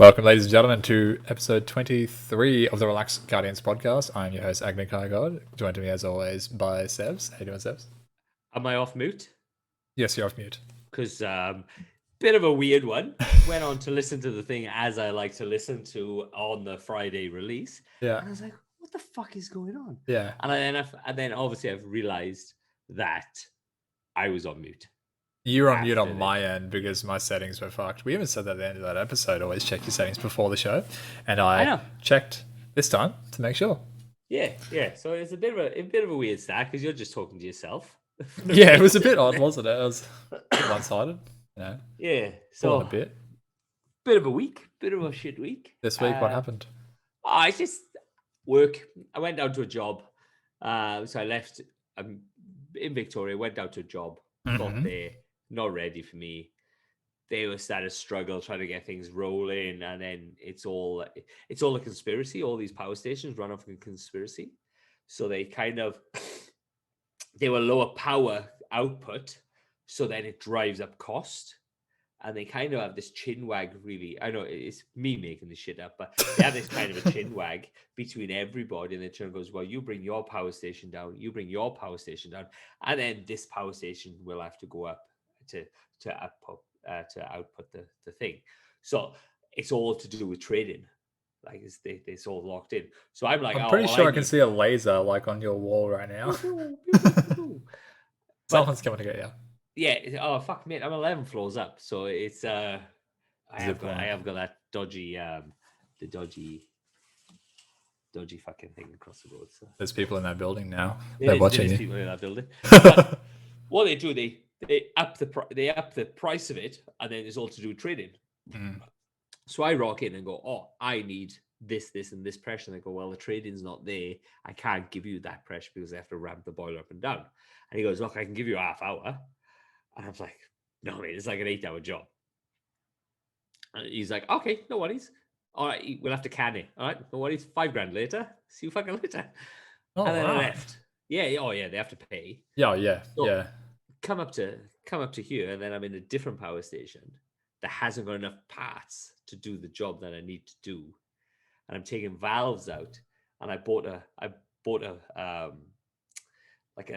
Welcome, ladies and gentlemen, to episode 23 of the Relaxed Guardians podcast. I'm your host, Agni Kygod, joined to me as always by Sebs. How you doing, Sebs? Am I off mute? Yes, you're off mute. Because bit of a weird one. Went on to listen to the thing as I like to listen to on the Friday release. Yeah. And I was like, what the fuck is going on? Yeah. And then obviously I've realized that I was on mute. You're on mute on my end because my settings were fucked. We even said that at the end of that episode, always check your settings before the show. And I checked this time to make sure. Yeah. So it's a bit of a weird stack because you're just talking to yourself. Yeah, it was a bit odd, wasn't it? It was one-sided, you know. Yeah. So a bit of a week, bit of a shit week. This week, what happened? I just work. I went down to a job. So I left in Victoria, went down to a job, got there, not ready for me. They were starting to struggle trying to get things rolling, and then it's all a conspiracy. All these power stations run off a conspiracy. So they were lower power output, so then it drives up cost. And they kind of have this chin wag, really. I know it's me making this shit up, but they have this kind of a chin wag between everybody. And the turn goes, well, you bring your power station down, you bring your power station down, and then this power station will have to go up to output the thing. So it's all to do with trading. Like it's all locked in. So I'm like, I'm pretty sure I can see a laser like on your wall right now. Someone's coming to get you. Yeah. Oh fuck, mate! I'm 11 floors up, so it's I have got that dodgy fucking thing across the road. So. There's people in that building now. They're watching you. People in that building. What they do, they up the price of it, and then it's all to do with trading. So I rock in and go, oh, I need this, and this pressure. And they go, well, the trading's not there. I can't give you that pressure because I have to ramp the boiler up and down. And he goes, look, I can give you a half hour. And I was like, no, mate, it's like an 8-hour job. And he's like, okay, no worries. All right, we'll have to can it. All right, no worries. $5,000 later. See you fucking later. Oh, and then I left. Yeah. Oh, yeah. They have to pay. Yeah. So yeah. Come up to here, and then I'm in a different power station that hasn't got enough parts to do the job that I need to do, and I'm taking valves out. And I bought a like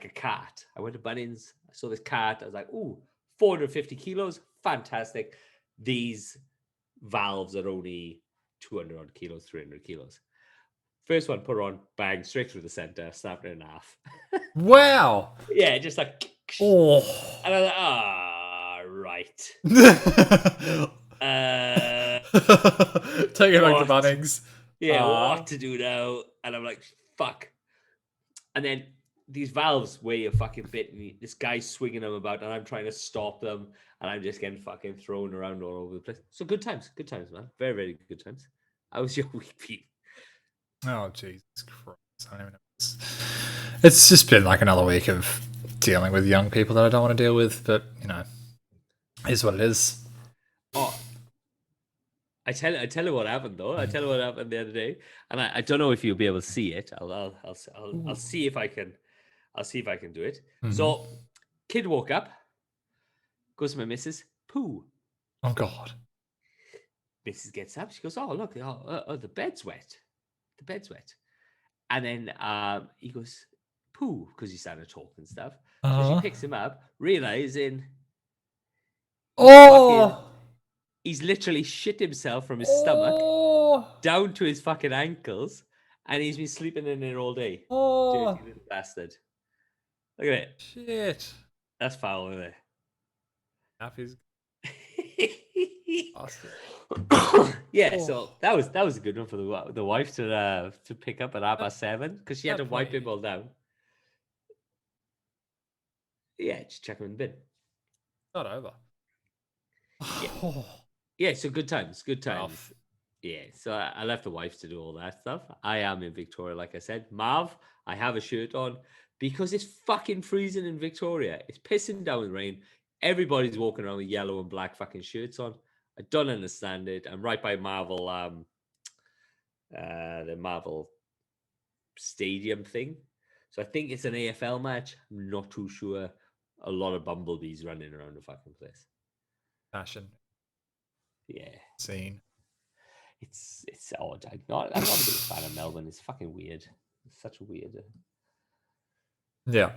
a cart. I went to Bunnings. I saw this cart. I was like, ooh, 450 kilos, fantastic. These valves are only 200 odd kilos, 300 kilos. First one, put on, bang, straight through the center, snapped it in half. Wow. Yeah, just like. Oh. And I was like, right. Take it back to Bunnings. Yeah, what to do now? And I'm like, fuck. And then these valves weigh a fucking bit, and this guy's swinging them about, and I'm trying to stop them, and I'm just getting fucking thrown around all over the place. So good times, man. Very, very good times. How was your week, Pete? Oh, Jesus Christ. I don't even know. It's just been like another week of dealing with young people that I don't want to deal with, but, you know, it is what it is. Oh, I tell you what happened, though. I tell you what happened the other day, and I don't know if you'll be able to see it. I'll see if I can. I'll see if I can do it. So, kid woke up, goes to my missus, poo. Oh, God. Mrs. gets up. She goes, oh, look, the bed's wet. The bed's wet. And then he goes, poo, because he started talking and stuff. So she picks him up, realizing, he's literally shit himself from his stomach down to his fucking ankles, and he's been sleeping in there all day. Dirty little bastard. Look at it. Shit. That's foul, isn't it? Happy's. Awesome. Yeah, so that was a good one for the wife to pick up at 7:30 because she had to wipe him all down. Yeah, just check him in the bin. Not over. Yeah, so good times. Yeah, so I left the wife to do all that stuff. I am in Victoria, like I said. Marv, I have a shirt on because it's fucking freezing in Victoria. It's pissing down with rain. Everybody's walking around with yellow and black fucking shirts on. I don't understand it. I'm right by Marvel, the Marvel Stadium thing. So I think it's an AFL match. I'm not too sure. A lot of bumblebees running around the fucking place. Fashion. Yeah. Scene. It's odd. I'm not a big fan of Melbourne. It's fucking weird. It's such a weird. Yeah.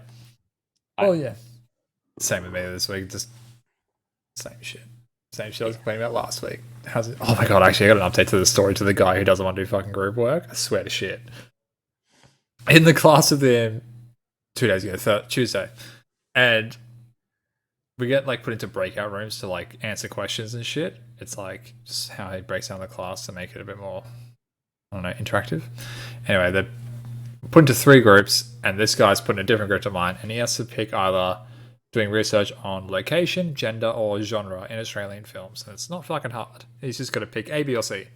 I, Oh yeah. Same with me this week. Just same shit. Same shit I was complaining about last week. How's it? Oh my god! Actually, I got an update to the story to the guy who doesn't want to do fucking group work. I swear to shit. In the class with him 2 days ago, Tuesday, and we get like put into breakout rooms to like answer questions and shit. It's like just how he breaks down the class to make it a bit more, I don't know, interactive. Anyway, they're put into 3 groups, and this guy's put in a different group to mine, and he has to pick either doing research on location, gender, or genre in Australian films. And it's not fucking hard. He's just got to pick A, B, or C.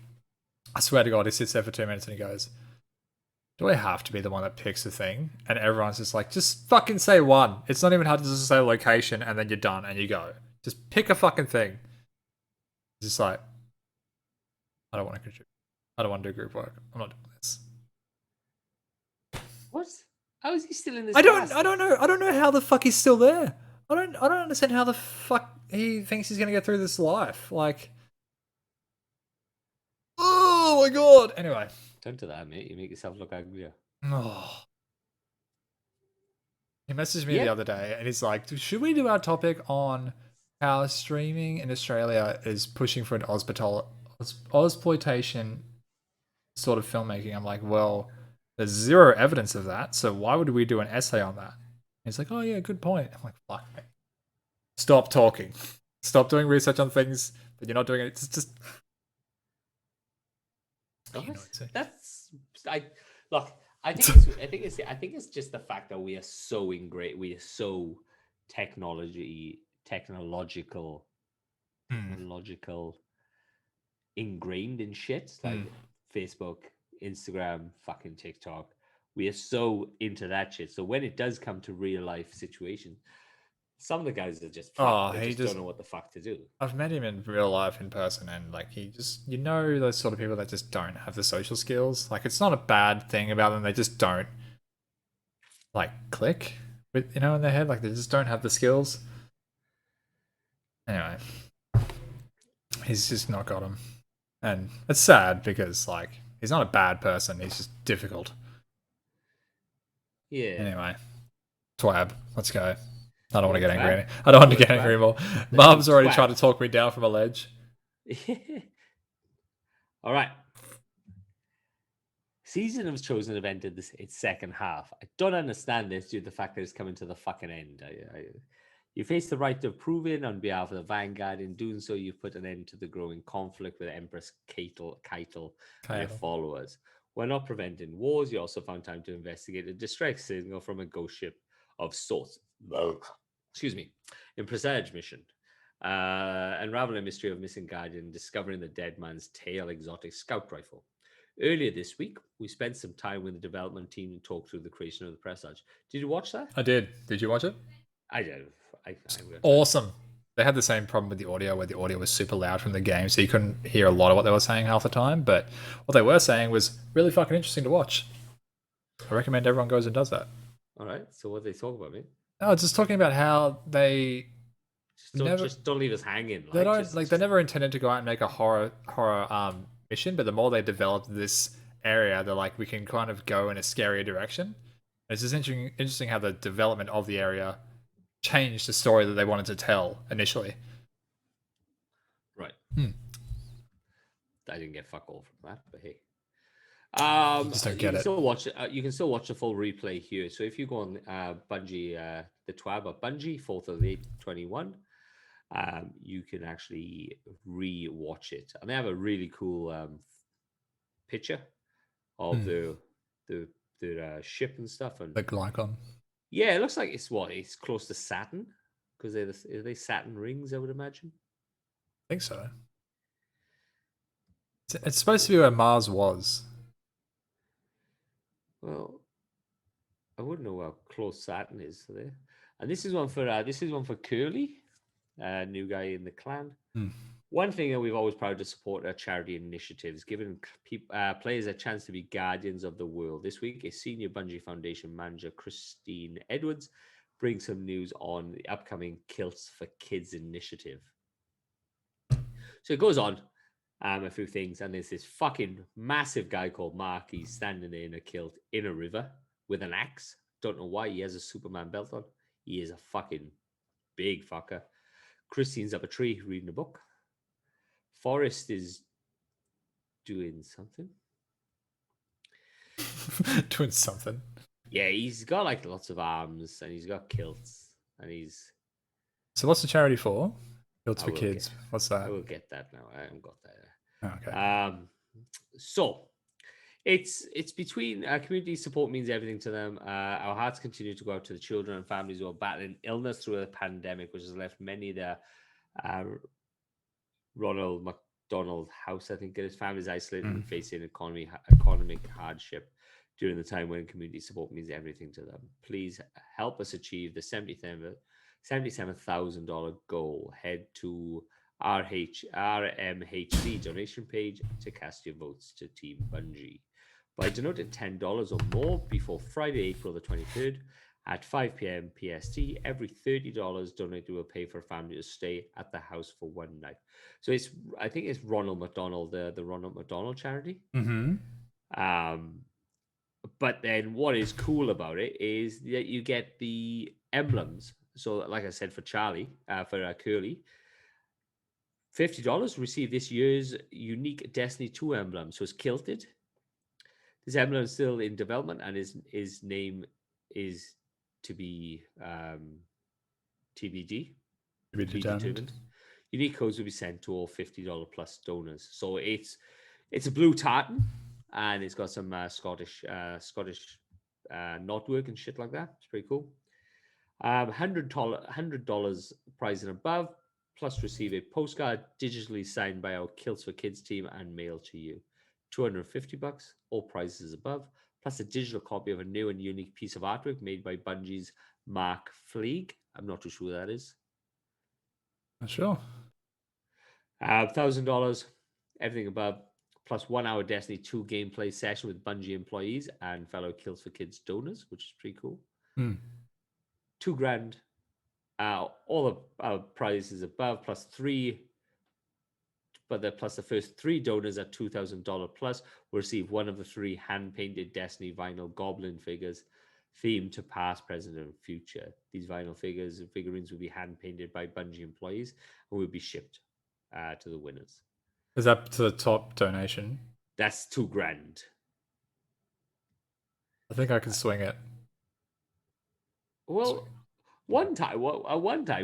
I swear to God, he sits there for 2 minutes and he goes, do I have to be the one that picks the thing? And everyone's just like, just fucking say one. It's not even hard to just say location and then you're done and you go. Just pick a fucking thing. It's just like, I don't want to contribute. I don't want to do group work. I'm not doing this. what? How is he still in this? I don't know. I don't know how the fuck he's still there. I don't understand how the fuck he thinks he's gonna get through this life. Like, oh my god. Anyway. Don't do that, mate. You make yourself look uglier. Oh. He messaged me the other day and he's like, should we do our topic on how streaming in Australia is pushing for an Ozploitation sort of filmmaking? I'm like, well, there's zero evidence of that, so why would we do an essay on that? He's like, oh yeah, good point. I'm like, fuck me. Stop talking. Stop doing research on things that you're not doing. It's just That's I look. I think it's just the fact that we are so ingrained. We are so technological ingrained in shit like Facebook, Instagram, fucking TikTok. We are so into that shit. So when it does come to real life situations, some of the guys are just they just don't know what the fuck to do. I've met him in real life in person, and like he just, you know, those sort of people that just don't have the social skills. Like it's not a bad thing about them. They just don't like click with, you know, in their head. Like they just don't have the skills. Anyway, he's just not got them, and it's sad because like he's not a bad person. He's just difficult. Yeah. Anyway, Twab, let's go. I don't want to get angry. I don't want to get angry anymore. Mum's already trying to talk me down from a ledge. All right. Season of Chosen have entered its second half. I don't understand this due to the fact that it's coming to the fucking end. You face the right of proving on behalf of the Vanguard. In doing so, you've put an end to the growing conflict with Empress Keitel and her followers. While not preventing wars, you also found time to investigate a distress signal from a ghost ship of sorts. Excuse me. In Presage mission. Unraveling a mystery of missing Guardian, discovering the dead man's tail exotic scout rifle. Earlier this week, we spent some time with the development team and talked through the creation of the Presage. Did you watch that? I did. Did you watch it? I did. Awesome. They had the same problem with the audio, where the audio was super loud from the game, so you couldn't hear a lot of what they were saying half the time. But what they were saying was really fucking interesting to watch. I recommend everyone goes and does that. All right. So what did they talk about, mate? No, just talking about how they just don't leave us hanging. They never intended to go out and make a horror mission, but the more they developed this area, they're like, we can kind of go in a scarier direction. It's just interesting how the development of the area changed the story that they wanted to tell initially. Right. I didn't get fuck all from that, but hey. Just don't get it. You can still watch the full replay here. So if you go on Bungie, the Twab of Bungie, 4th of 8/21, you can actually re-watch it, and they have a really cool picture of the ship and stuff, and the Glycon. Yeah, it looks like it's close to Saturn, because are they Saturn rings, I would imagine. I think so. It's supposed to be where Mars was. Well, I wouldn't know how close Saturn is to there. And this is one for Curly, new guy in the clan. One thing that we've always proud to support are charity initiatives, giving players a chance to be guardians of the world. This week, a senior Bungie Foundation manager, Christine Edwards, brings some news on the upcoming Kilts for Kids initiative. So it goes on. a few things, and there's this fucking massive guy called Mark. He's standing there in a kilt in a river with an axe. Don't know why he has a Superman belt on. He is a fucking big fucker. Christine's up a tree reading a book. Forrest is doing something. Doing something. Yeah, he's got like lots of arms, and he's got kilts, and he's. So what's the charity for? Built for kids. What's that? I will get that now. I haven't got that. Oh, okay. So it's between community support means everything to them. Our hearts continue to go out to the children and families who are battling illness through a pandemic, which has left many of their Ronald McDonald House, I think it is, families isolated and facing economic hardship during the time when community support means everything to them. Please help us achieve the $77,000 goal. Head to RMHC donation page to cast your votes to Team Bungie. By donating $10 or more before Friday, April the 23rd at 5 p.m. PST, every $30 donated will pay for a family to stay at the house for one night. So I think it's Ronald McDonald, the Ronald McDonald charity. Mm-hmm. But then what is cool about it is that you get the emblems. So, like I said, for Charlie, for Curly, $50 receive this year's unique Destiny 2 emblem. So it's kilted. This emblem is still in development, and his name is to be TBD. To be determined. Unique codes will be sent to all $50 plus donors. So it's a blue tartan, and it's got some Scottish knotwork and shit like that. It's pretty cool. $100 prize and above, plus receive a postcard digitally signed by our Kilts for Kids team and mailed to you. $250, all prizes above, plus a digital copy of a new and unique piece of artwork made by Bungie's Mark Fleeg. I'm not too sure who that is. Not sure. $1,000, everything above, plus 1 hour Destiny 2 gameplay session with Bungie employees and fellow Kills for Kids donors, which is pretty cool. $2,000. All the prizes above, plus three. But the first 3 donors at $2,000 plus will receive one of the 3 hand-painted Destiny vinyl goblin figures themed to past, present, and future. These vinyl figurines will be hand-painted by Bungie employees and will be shipped to the winners. Is that to the top donation? That's $2,000. I think I can swing it. Well, one time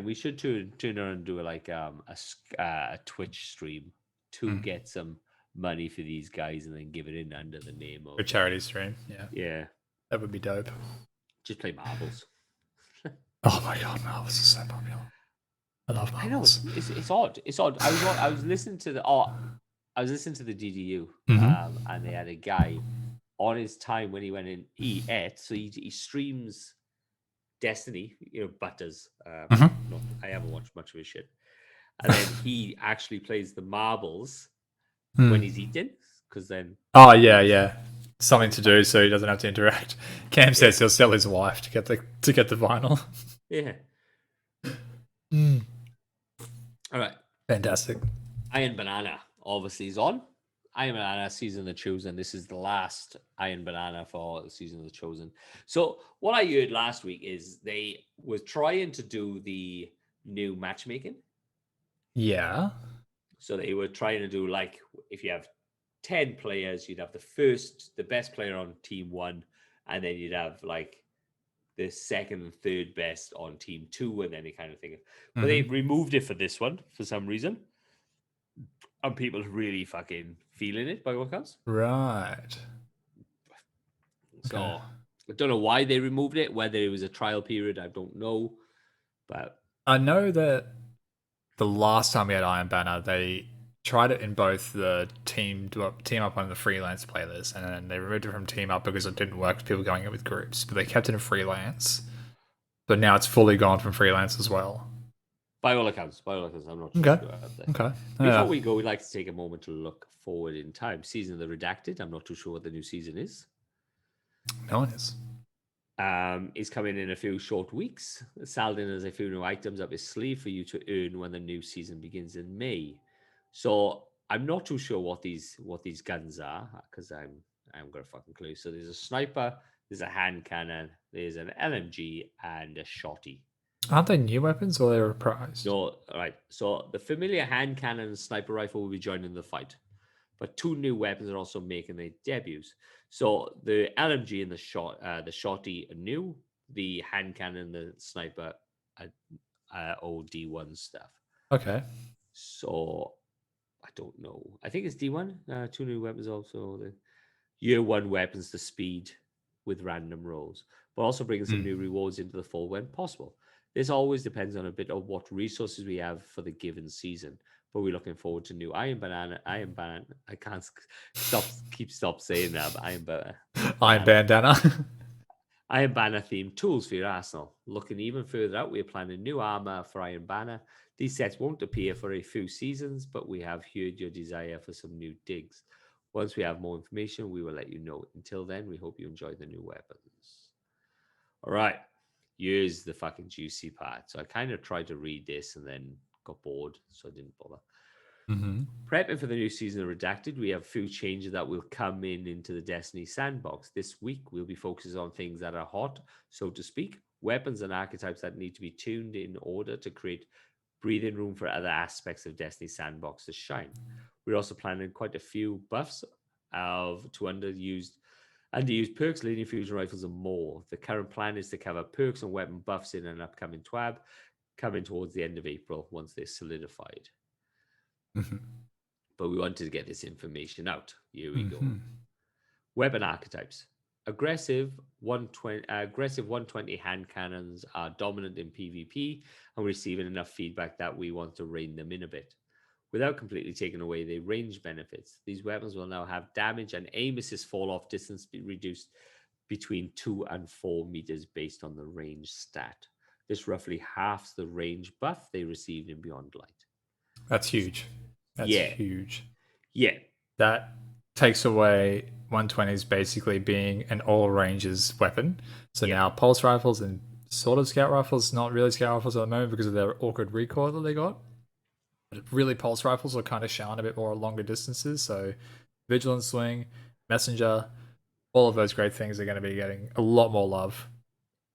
we should tune in and do a Twitch stream to get some money for these guys, and then give it in under the name of a charity stream. Yeah, that would be dope. Just play marbles. Oh my god, marbles is so popular. I love marbles. I know it's odd. It's odd. I was listening to the DDU, and they had a guy on his time when he went in. He ate, so he streams Destiny, Butters. I haven't watched much of his shit. And then he actually plays the marbles when he's eating, because then... Oh, yeah. Something to do so he doesn't have to interact. Cam says he'll sell his wife to get the vinyl. Yeah. All right. Fantastic. Iron Banana obviously is on. Iron Banana, Season of the Chosen. This is the last Iron Banana for the Season of the Chosen. So what I heard last week is they were trying to do the new matchmaking. Yeah. So they were trying to do, like, if you have 10 players, you'd have the best player on team 1, and then you'd have like the second and third best on team 2, and any kind of thing. But they removed it for this one for some reason. And people are really fucking feeling it by what counts. Right. So I don't know why they removed it, whether it was a trial period, I don't know. But I know that the last time we had Iron Banner, they tried it in both the team up on the freelance playlist, and then they removed it from team up because it didn't work with people going in with groups, but they kept it in freelance. But now it's fully gone from freelance as well. By all accounts, I'm not sure. Okay. Before we go, we'd like to take a moment to look forward in time. Season of the Redacted. I'm not too sure what the new season is. No one is. Is coming in a few short weeks. Saladin has a few new items up his sleeve for you to earn when the new season begins in May. So I'm not too sure what these guns are because I haven't got a fucking clue. So there's a sniper, there's a hand cannon, there's an LMG, and a shotty. Aren't they new weapons or they're reprised? No, all right. So the familiar hand cannon and sniper rifle will be joining the fight, but two new weapons are also making their debuts. So the LMG and the shotty are new. The hand cannon, the sniper, old D1 stuff. Okay. So I don't know. I think it's D1. Two new weapons also. The year one weapons to speed with random rolls, but also bringing some new rewards into the fall when possible. This always depends on a bit of what resources we have for the given season. But we're looking forward to new Iron Banana. I can't stop saying that. But Iron Bandana. Iron Banner themed tools for your arsenal. Looking even further out, we're planning new armor for Iron Banner. These sets won't appear for a few seasons, but we have heard your desire for some new digs. Once we have more information, we will let you know. Until then, we hope you enjoy the new weapons. All right, here's the fucking juicy part. So I kind of tried to read this and then got bored, so I didn't bother. Prepping for the new season of Redacted, we have a few changes that will come into the Destiny sandbox. This week, we'll be focusing on things that are hot, so to speak, weapons and archetypes that need to be tuned in order to create breathing room for other aspects of Destiny sandbox to shine. We're also planning quite a few buffs to underused perks, linear fusion rifles, and more. The current plan is to cover perks and weapon buffs in an upcoming TWAB, coming towards the end of April once they're solidified. But we wanted to get this information out. Here we go. Weapon archetypes. Aggressive 120 hand cannons are dominant in PvP and receiving enough feedback that we want to rein them in a bit. Without completely taking away their range benefits, these weapons will now have damage and aim assist fall off distance be reduced between 2 and 4 meters based on the range stat. This roughly halves the range buff they received in Beyond Light. That's huge. That's huge. Yeah. That takes away 120s basically being an all ranges weapon. So now pulse rifles and sort of scout rifles, not really scout rifles at the moment because of their awkward recoil that they got. But really pulse rifles are kind of shown a bit more longer distances. So Vigilant Swing, Messenger, all of those great things are going to be getting a lot more love.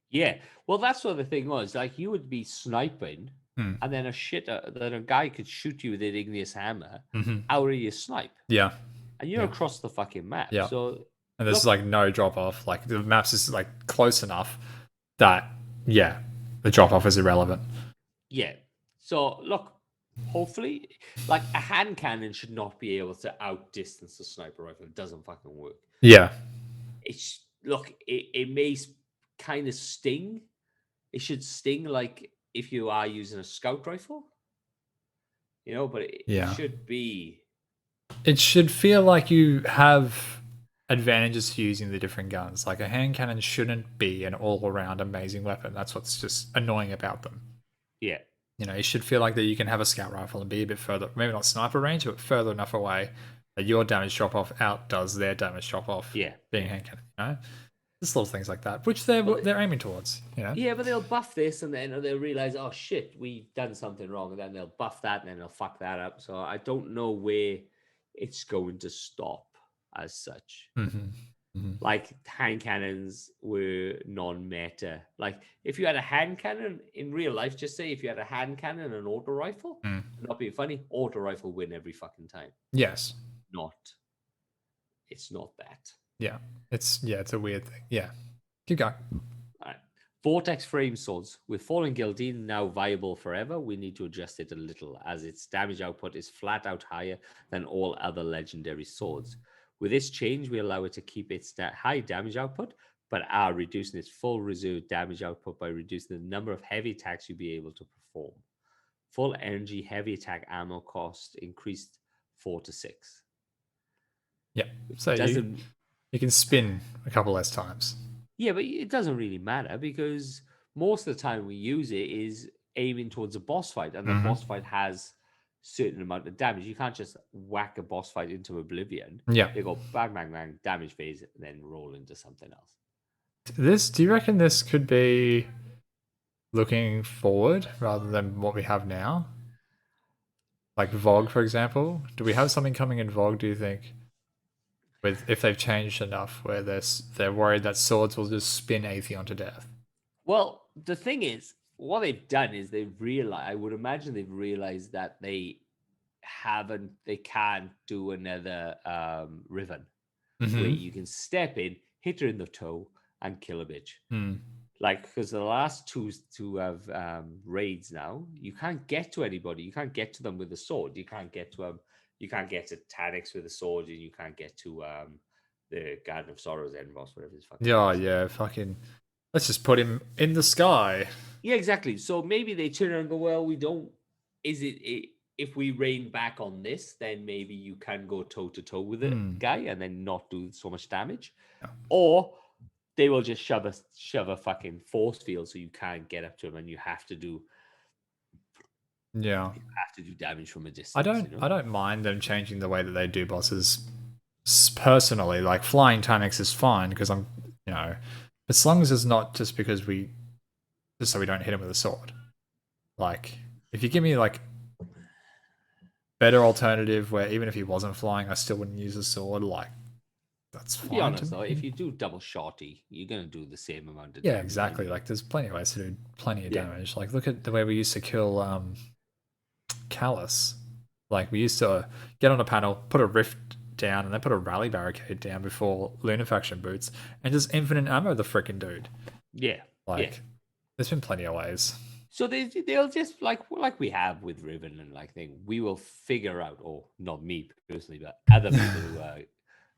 Yeah. Well, that's what the thing was. Like, you would be sniping, and then a guy could shoot you with an igneous hammer out of your snipe. Yeah. And you're across the fucking map. Yeah. So, and there's like no drop off. Like the maps is like close enough that the drop off is irrelevant. Yeah. So look, hopefully, like a hand cannon should not be able to outdistance a sniper rifle. It doesn't fucking work. Yeah. It may kind of sting. It should sting like if you are using a scout rifle, but it should be. It should feel like you have advantages to using the different guns. Like a hand cannon shouldn't be an all-around amazing weapon. That's what's just annoying about them. Yeah. It should feel like that you can have a scout rifle and be a bit further, maybe not sniper range, but further enough away that your damage drop-off outdoes their damage drop-off. Yeah. Being hand cannon, Just little things like that, which they're aiming towards, Yeah, but they'll buff this and then they'll realize, oh shit, we've done something wrong, and then they'll buff that and then they'll fuck that up. So I don't know where it's going to stop as such. Like hand cannons were non-meta. Like if you had a hand cannon in real life, just say if you had a hand cannon and an auto rifle, not being funny, auto rifle win every fucking time. Yes. It's not that. Yeah. It's a weird thing. Yeah. Keep going. All right. Vortex frame swords. With Fallen Guildine now viable forever, we need to adjust it a little as its damage output is flat out higher than all other legendary swords. With this change, we allow it to keep its high damage output, but are reducing its full reserve damage output by reducing the number of heavy attacks you'll be able to perform. Full energy heavy attack ammo cost increased 4 to 6. Yeah. So you can spin a couple less times. Yeah, but it doesn't really matter because most of the time we use it is aiming towards a boss fight, and the boss fight has certain amount of damage. You can't just whack a boss fight into oblivion. Yeah. They go bang, bang, bang, damage phase, and then roll into something else. Do you reckon this could be looking forward rather than what we have now? Like Vogue, for example. Do we have something coming in Vogue, do you think? With if they've changed enough where they're worried that swords will just spin Atheon to death. Well, the thing is, what they've done is they've realized. I would imagine they've realized that they can't do another Riven where you can step in, hit her in the toe, and kill a bitch. Like, because the last two have raids now, you can't get to anybody. You can't get to them with a sword. You can't get to You can't get to Tanix with a sword, and you can't get to the Garden of Sorrows end boss, whatever his fucking. Yeah, yeah, fucking. Let's just put him in the sky. Yeah, exactly. So maybe they turn around and go, well, we don't. If we rein back on this, then maybe you can go toe to toe with the guy and then not do so much damage, or they will just shove a fucking force field so you can't get up to him and you have to do damage from a distance. I don't mind them changing the way that they do bosses personally. Like flying Tanix is fine because I'm as long as it's not just because so we don't hit him with a sword. Like if you give me like better alternative where even if he wasn't flying I still wouldn't use a sword, like that's fine. To be honest though, if you do double shotty, you're gonna do the same amount of damage. damage. Exactly. Like there's plenty of ways to do plenty of damage. Like look at the way we used to kill Callus. Like we used to get on a panel, put a rift down, and then put a rally barricade down before Lunafaction boots, and just infinite ammo the freaking dude. Yeah. There's been plenty of ways. So they'll just like we have with Riven and like thing, we will figure out, or not me personally, but other people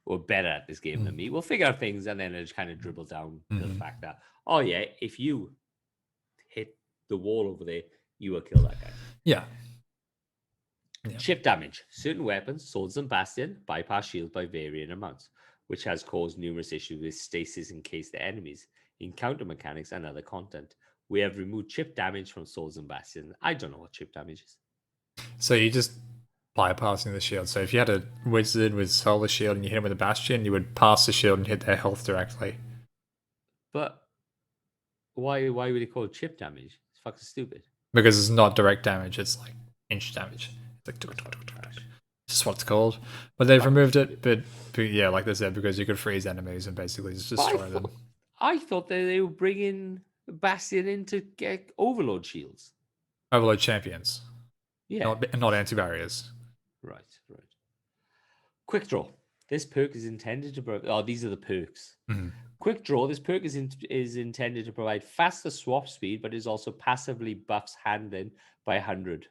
who are better at this game than me will figure out things, and then it just kind of dribble down to the fact that, oh yeah, if you hit the wall over there, you will kill that guy. Yeah. Chip damage. Certain weapons, swords and Bastion, bypass shields by varying amounts, which has caused numerous issues with stasis encased enemies, encounter mechanics, and other content. We have removed chip damage from swords and Bastion. I don't know what chip damage is. So you just bypassing the shield. So if you had a wizard with solar shield and you hit him with a Bastion, you would pass the shield and hit their health directly. But why would he call it chip damage? It's fucking stupid. Because it's not direct damage, it's like inch damage. It's like just what it's called. But they've removed it, but yeah, like they said, because you could freeze enemies and basically just destroy them. I thought that they were bringing Bastion in to get overload shields. Overload champions. Yeah. Not anti-barriers. Right. Quick draw. This perk is intended to these are the perks. Quick draw. This perk is intended to provide faster swap speed, but is also passively buffs handling by 100.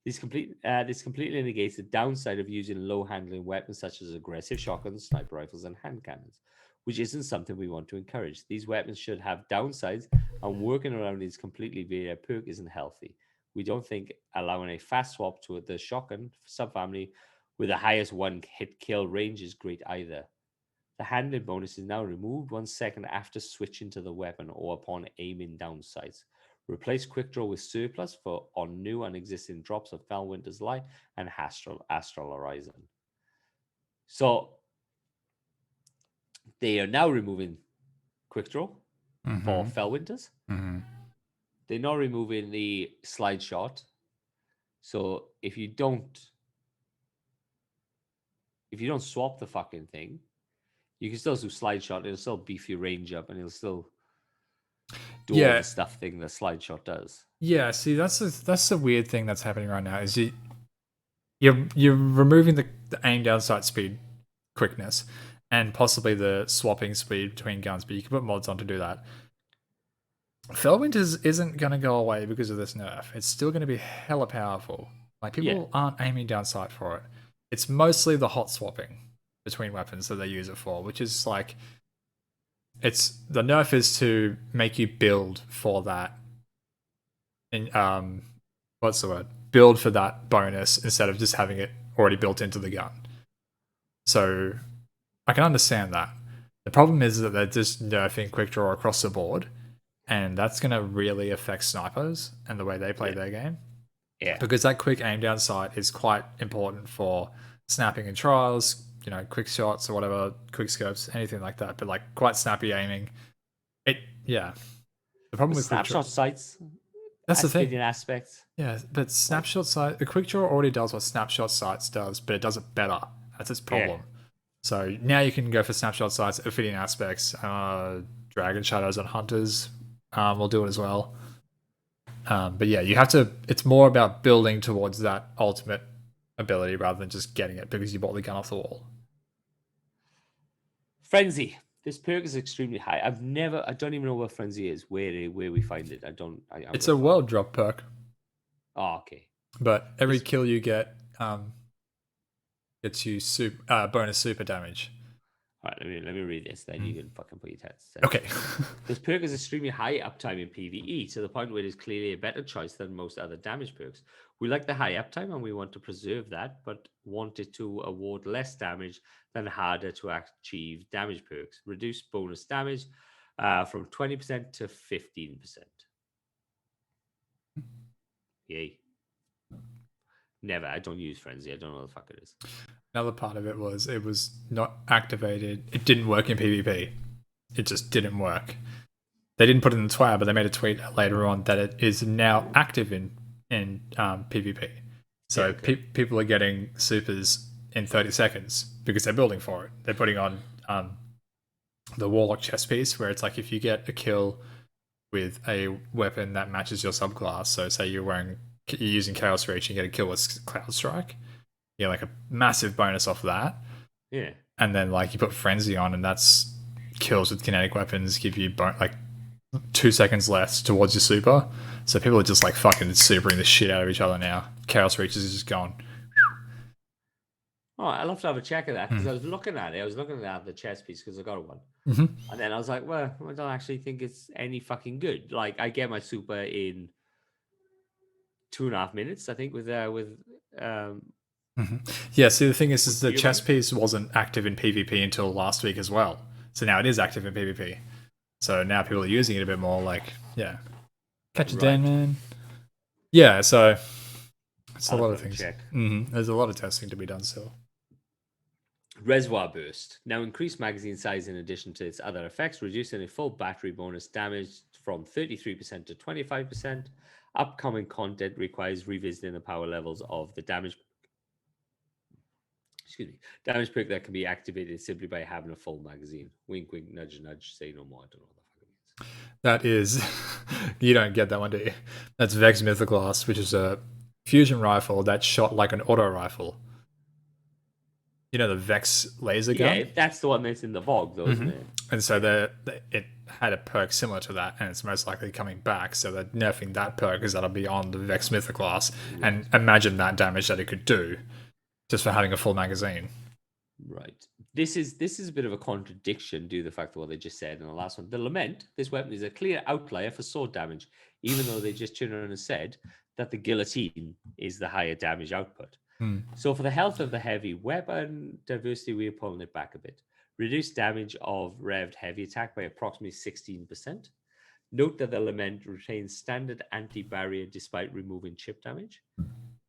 This completely negates the downside of using low handling weapons such as aggressive shotguns, sniper rifles, and hand cannons, which isn't something we want to encourage. These weapons should have downsides, and working around these completely via perk isn't healthy. We don't think allowing a fast swap to the shotgun subfamily with the highest one hit kill range is great either. The handling bonus is now removed 1 second after switching to the weapon or upon aiming down sights. Replace quick draw with surplus on new and existing drops of Felwinter's Light and Astral Horizon. So they are now removing quick draw for Felwinters. They're not removing the slide shot. So if you don't swap the fucking thing, you can still do slide shot. It'll still beef your range up, and it'll still do all the stuff thing the slide shot does. Yeah, see, that's the weird thing that's happening right now. Is you're removing the aim down sight speed, quickness, and possibly the swapping speed between guns, but you can put mods on to do that. Felwinter's isn't going to go away because of this nerf. It's still going to be hella powerful. Like people aren't aiming down sight for it. It's mostly the hot swapping between weapons that they use it for, which is like, it's the nerf is to make you build for that. And what's the word? Build for that bonus instead of just having it already built into the gun. So I can understand that. The problem is that they're just nerfing quick draw across the board, and that's going to really affect snipers and the way they play their game. Yeah. Because that quick aim down sight is quite important for snapping in trials, quick shots or whatever, quick scopes, anything like that. But like quite snappy aiming. The problem with snapshot sights, That's the thing. fitting aspects. Yeah, but snapshot sight, the quick draw already does what snapshot sights does, but it does it better. That's its problem. So now you can go for snapshot sights, fitting aspects, dragon shadows and hunters will do it as well. But yeah, you have to. It's more about building towards that ultimate ability rather than just getting it because you bought the gun off the wall. Frenzy. This perk is extremely high. I don't even know what Frenzy is, where we find it. It's a world drop perk. Oh, okay. But every kill you get gets you bonus super damage. All right, let me read this. Then you can fucking put your tests. Okay. This perk is extremely high uptime in PvE to the point where it is clearly a better choice than most other damage perks. We like the high uptime and we want to preserve that, but wanted to award less damage than harder to achieve damage perks. Reduce bonus damage from 20% to 15%. Yay. Never. I don't use Frenzy. I don't know what the fuck it is. Another part of it was not activated. It didn't work in PvP. It just didn't work. They didn't put it in the tweet, but they made a tweet later on that it is now active in PvP. So people are getting supers in 30 seconds because they're building for it. They're putting on the Warlock chest piece where it's like if you get a kill with a weapon that matches your subclass, so say you're using Chaos Reach and you get a kill with Cloud Strike, you get like a massive bonus off of that. Yeah. And then like you put Frenzy on and that's kills with kinetic weapons give you like 2 seconds less towards your super. So people are just like fucking supering the shit out of each other now. Chaos Reach is just gone. Oh, I'll have to have a check of that because I was looking at it. I was looking at the chest piece because I got one. Mm-hmm. And then I was like, well, I don't actually think it's any fucking good. Like, I get my super in 2.5 minutes, I think, with Yeah, see, the thing is the chess piece wasn't active in PvP until last week as well. So now it is active in PvP. So now people are using it a bit more, like, yeah. Catch a Dan, man. Yeah, so it's a lot of things. There's a lot of testing to be done still. Reservoir Burst. Now increase magazine size in addition to its other effects, reducing a full battery bonus damage from 33% to 25%. Upcoming content requires revisiting the power levels of the damage perk that can be activated simply by having a full magazine. Wink, wink, nudge, nudge, say no more. I don't know what the fuck it means. That is, you don't get that one, do you? That's Vex Mythoglass, which is a fusion rifle that's shot like an auto rifle. You know the Vex laser gun? Yeah, that's the one that's in the VOG, though, isn't it? And so it had a perk similar to that, and it's most likely coming back. So they're nerfing that perk because that'll be on the Vex Mythoglass. And imagine that damage that it could do just for having a full magazine. Right. This is a bit of a contradiction due to the fact of what they just said in the last one. The Lament, this weapon is a clear outlier for sword damage, even though they just turned around and said that the guillotine is the higher damage output. So for the health of the heavy weapon diversity, we are pulling it back a bit. Reduce damage of revved heavy attack by approximately 16%. Note that the Lament retains standard anti-barrier despite removing chip damage.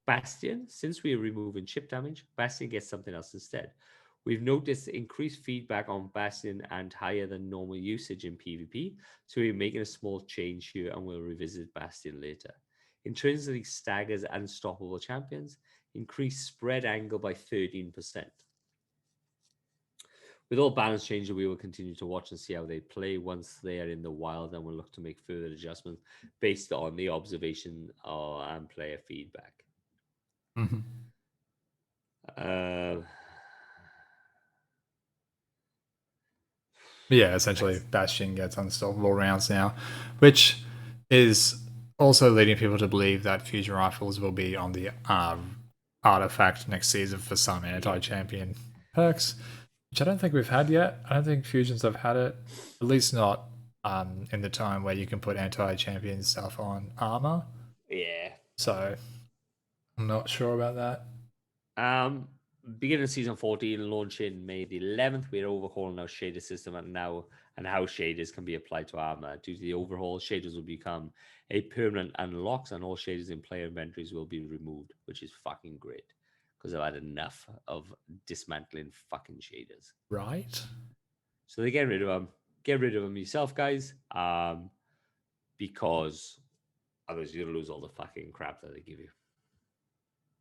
Bastion, since we are removing chip damage, Bastion gets something else instead. We've noticed increased feedback on Bastion and higher than normal usage in PvP, so we're making a small change here and we'll revisit Bastion later. Intrinsically staggers unstoppable champions. Increase spread angle by 13%. With all balance changes, we will continue to watch and see how they play once they are in the wild, and we'll look to make further adjustments based on the observation and player feedback. Yeah, essentially, Bastion gets unstoppable rounds now, which is also leading people to believe that fusion rifles will be on the artifact next season for some anti-champion perks, which I don't think we've had yet. I don't think fusions have had it, at least not in the time where you can put anti-champion stuff on armor. Yeah. So I'm not sure about that. Beginning of season 14, launching May the 11th, we're overhauling our shader system and how shaders can be applied to armor. Due to the overhaul, shaders will become a permanent unlock, and all shaders in player inventories will be removed, which is fucking great because I've had enough of dismantling fucking shaders. Right. So they get rid of them. Get rid of them yourself, guys, because Otherwise, you're gonna lose all the fucking crap that they give you.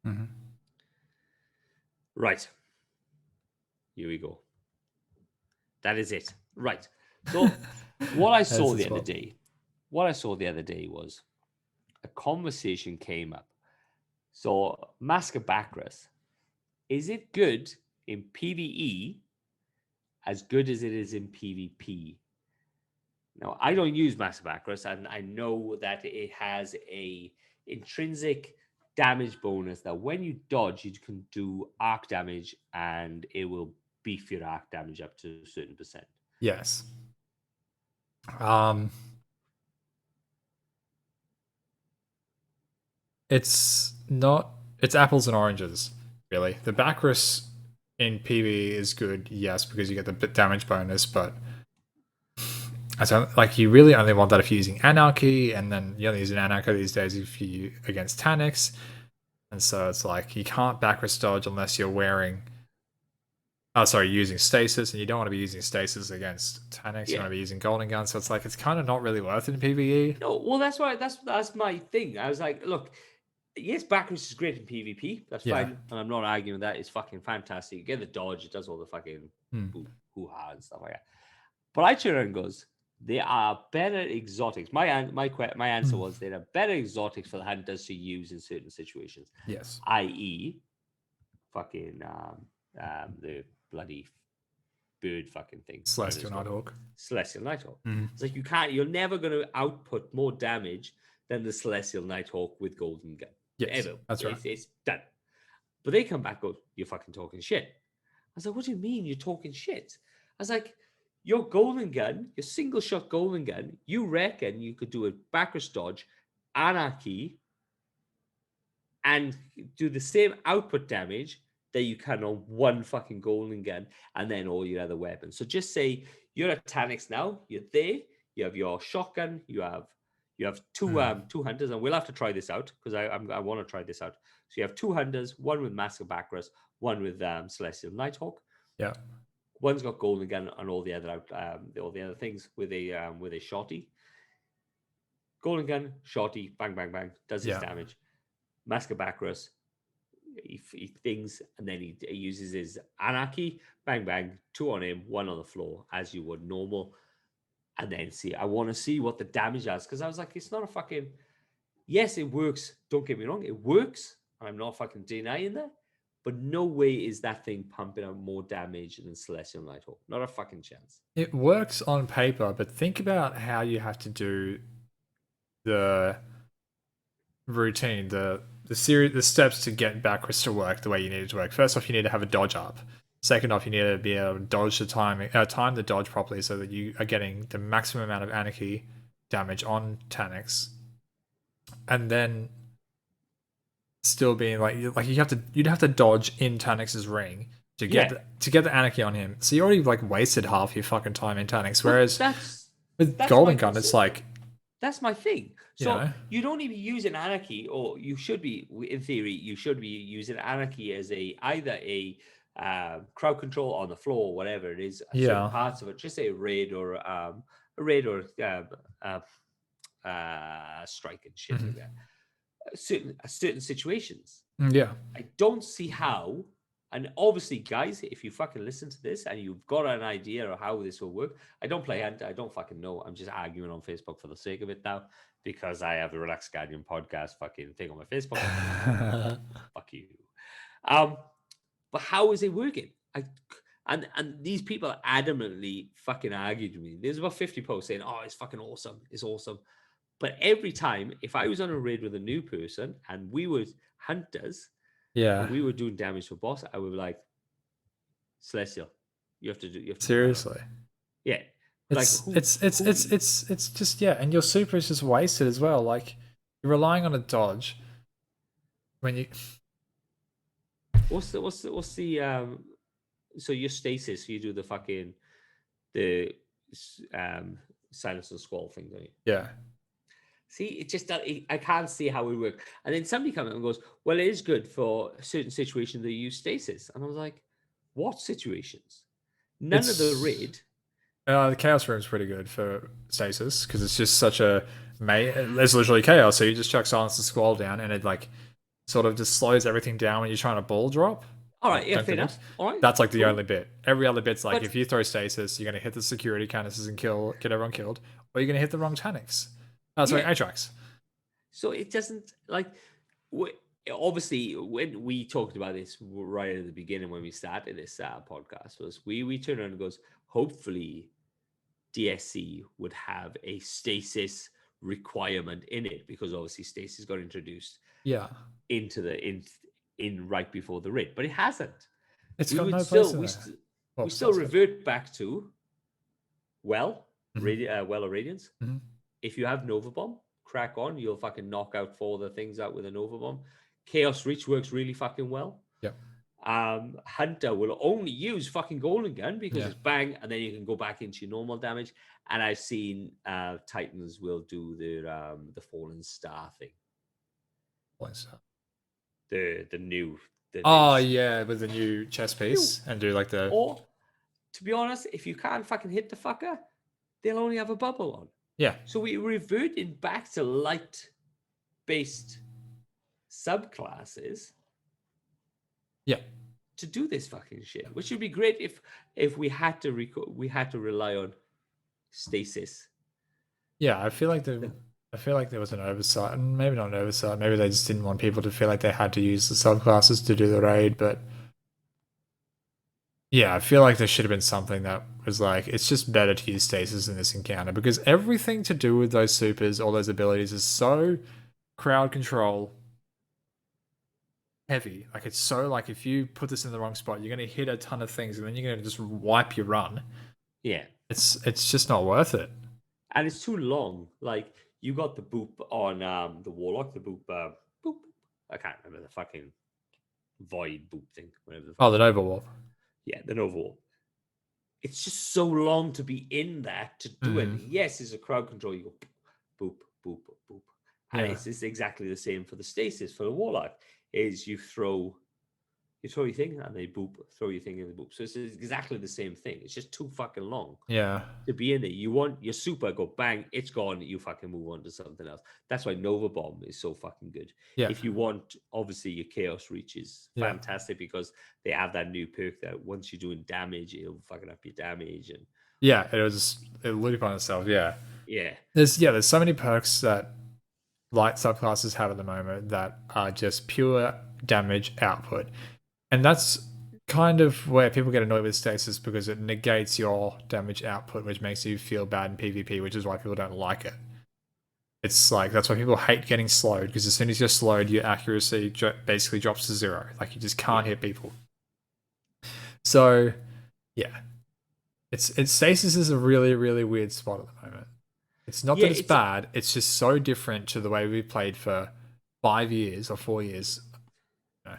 Mm-hmm. Right. Here we go. That is it. Right. So what I saw the other day, was a conversation came up. So Mascabacrus, is it good in PvE as good as it is in PvP? Now, I don't use Mascabacrus, and I know that it has a intrinsic damage bonus that when you dodge, you can do arc damage, and it will beef your arc damage up to a certain percent. Yes. It's not. It's apples and oranges, really. The Bacchus in PvE is good, yes, because you get the bit damage bonus, but I don't like. You really only want that if you're using Anarchy, and then you're only using Anarchy these days if you against Tanix, and so it's like you can't Bacchus dodge unless you're wearing. Oh, sorry, using stasis, and you don't want to be using stasis against Tanix. You want to be using Golden Gun, so it's like it's kind of not really worth it in PvE. No, well, that's why that's my thing. I was like, look, yes, Bacchus is great in PvP. That's fine, and I'm not arguing that. It's fucking fantastic. You get the dodge, it does all the fucking hoo-ha and stuff like that. But I turn around and goes, there are better exotics. My answer was there are better exotics for the hunters to use in certain situations. Yes. I.e., fucking the bloody bird fucking thing. Celestial Nighthawk. Celestial Nighthawk. It's like you're never going to output more damage than the Celestial Nighthawk with Golden Gun. Yes, ever. That's right. It's done. But they come back and go, you're fucking talking shit. I was like, what do you mean you're talking shit? I was like, your Golden Gun, your single shot Golden Gun, you reckon you could do a Bacchus dodge, Anarchy, and do the same output damage that you can on one fucking Golden Gun and then all your other weapons. So just say you're at Tanix now, you're there, you have your shotgun, you have two hunters, and we'll have to try this out because I want to try this out. So you have two hunters, one with Mascabacrus, one with Celestial Nighthawk. Yeah. One's got Golden Gun and all the other things with a shotty. Golden Gun, shotty, bang, bang, bang, does his damage. Mascabacrus, he things, and then he uses his Anarchy, bang, bang, 2 on him, 1 on the floor, as you would normal. And then I want to see what the damage is, because I was like, it's not a fucking... Yes, it works. Don't get me wrong. It works. I'm not fucking denying that. But no way is that thing pumping out more damage than Celestial Nighthawk. Not a fucking chance. It works on paper, but think about how you have to do the routine, the steps to get Bacchus to work the way you need it to work. First off, you need to have a dodge up. Second off, you need to be able to dodge time the dodge properly so that you are getting the maximum amount of Anarchy damage on Tanix. And then still being you'd have to dodge in Tanix's ring to get the Anarchy on him. So you already wasted half your fucking time in Tanix. Whereas with Golden Gun, it's like that's my thing. So you'd only be using Anarchy, or you should be, in theory, using Anarchy as either a crowd control on the floor, whatever it is. Certain parts of it, just say a raid or strike and shit like that. Certain situations. Yeah. I don't see how, and obviously, guys, if you fucking listen to this and you've got an idea of how this will work, I don't play Hunt. I don't fucking know. I'm just arguing on Facebook for the sake of it now because I have the Relaxed Guardian podcast fucking thing on my Facebook. Fuck you. But how is it working? And these people adamantly fucking argued with me. There's about 50 posts saying, "Oh, it's fucking awesome. It's awesome." But every time, if I was on a raid with a new person and we were hunters, and we were doing damage for boss, I would be like, Celestial, you have to seriously. Yeah. It's just and your super is just wasted as well. Like you're relying on a dodge when you What's the so your stasis, you do the fucking silence and squall thing, don't you? Yeah. See, it just I can't see how it would work. And then somebody comes and goes, well, it is good for certain situations that you use stasis. And I was like, what situations? None of the raid. The Chaos Room is pretty good for stasis because it's just such a there's literally chaos. So you just chuck Silence the Squall down, and it like sort of just slows everything down when you're trying to ball drop. All Or right, yeah, dunk fair the nukes. enough. All right, That's like the cool. only bit. Every other bit's like But if you throw stasis, you're gonna hit the security canisters and get everyone killed, or you're gonna hit the wrong Tanics. Sorry, yeah, Atrax. so it doesn't like. Obviously, when we talked about this right at the beginning when we started this podcast, was we turned around and goes, hopefully DSC would have a stasis requirement in it because obviously stasis got introduced Yeah, into the in right before the raid, but it hasn't. it's We got would no place still in we there. st- Oh, we still sounds good. revert back to Mhm. well or radiance. Mhm. If you have Nova Bomb, crack on. You'll fucking knock out 4 the things out with a Nova Bomb. Chaos Reach works really fucking well. Yep. Hunter will only use fucking Golden Gun because Yeah. it's bang, and then you can go back into your normal damage. And I've seen Titans will do the Fallen Star thing, the new Oh yeah, with the new chess Pew. piece and do like the Or to be honest, if you can't fucking hit the fucker, they'll only have a bubble on. yeah. So we reverting back to light based subclasses Yeah. to do this fucking shit, which would be great if we had to rely on stasis. Yeah, I feel like there was an oversight, and maybe not an oversight. Maybe they just didn't want people to feel like they had to use the subclasses to do the raid. But yeah, I feel like there should have been something that was like, it's just better to use stasis in this encounter because everything to do with those supers, all those abilities, is so crowd control heavy. Like it's so like if you put this in the wrong spot, you're going to hit a ton of things, and then you're going to just wipe your run. Yeah, it's just not worth it. and it's too long. Like you got the boop on the warlock, the boop boop. I can't remember the fucking void boop thing. Whatever. The Nova Warp. Yeah, the Nova Warp. It's just so long to be in that to do it. Yes, it's a crowd control. You go boop boop boop, and it's exactly the same for the stasis for the warlock. Is you throw your thing and they boop, throw your thing in the boop. So it's exactly the same thing. It's just too fucking long. Yeah. To be in it, you want your super go bang, it's gone. You fucking move on to something else. That's why Nova Bomb is so fucking good. Yeah. If you want, obviously, your Chaos Reach is fantastic because they have that new perk that once you're doing damage, it'll fucking up your damage and it loop on itself. Yeah. Yeah. There's so many perks that light subclasses have at the moment that are just pure damage output. And that's kind of where people get annoyed with stasis because it negates your damage output, which makes you feel bad in PvP, which is why people don't like it. It's like, that's why people hate getting slowed, because as soon as you're slowed, your accuracy basically drops to 0. Like, you just can't hit people. So, yeah. It's stasis is a really, really weird spot at the moment. It's not that it's bad, it's just so different to the way we played for 5 years or 4 years. You know?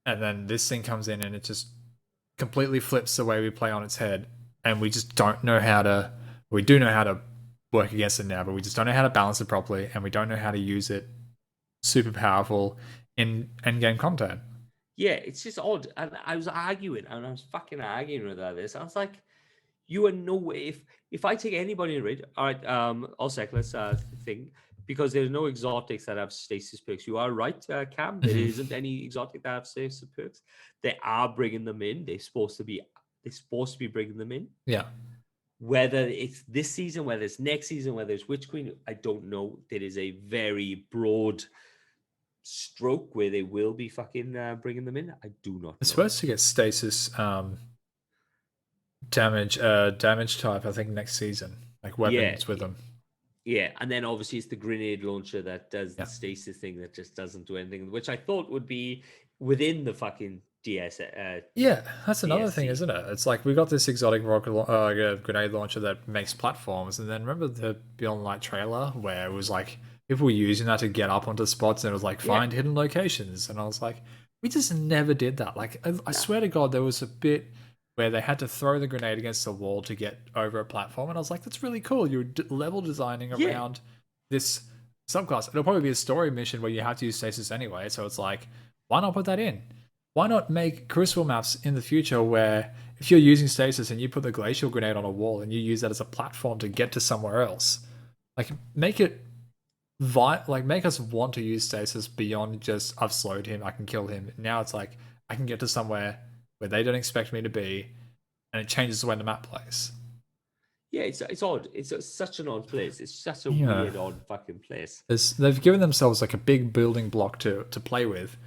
And then this thing comes in and it just completely flips the way we play on its head. And we just don't know how to... We do know how to work against it now, but we just don't know how to balance it properly, and we don't know how to use it super powerful in endgame content. Yeah, it's just odd. And I was fucking arguing with this. I was like, you are no way... If I take anybody in raid... All right, I'll say, let's think... Because there's no exotics that have stasis perks. You are right, Cam. There isn't any exotic that have stasis perks. They are bringing them in. They're supposed to be bringing them in. Yeah. Whether it's this season, whether it's next season, whether it's Witch Queen, I don't know. There is a very broad stroke where they will be fucking bringing them in. I do not know. It's supposed to get stasis damage type, I think, next season. Like weapons with them. Yeah, and then obviously it's the grenade launcher that does the stasis thing that just doesn't do anything, which I thought would be within the fucking DS. Yeah, that's another thing, isn't it? It's like we got this exotic grenade launcher that makes platforms, and then remember the Beyond Light trailer where it was like people were using that to get up onto spots, and it was like find hidden locations, and I was like, we just never did that. Like I swear to God, there was a bit where they had to throw the grenade against the wall to get over a platform. And I was like, that's really cool. You're level designing around this subclass. It'll probably be a story mission where you have to use stasis anyway. So it's like, why not put that in? Why not make Crucible maps in the future where if you're using stasis and you put the glacial grenade on a wall and you use that as a platform to get to somewhere else, like make it like make us want to use stasis beyond just I've slowed him, I can kill him. Now it's like I can get to somewhere where they don't expect me to be, and it changes the way the map plays. Yeah, it's odd. It's such an odd place. It's such a Yeah. weird, odd fucking place. They've given themselves like a big building block to play with,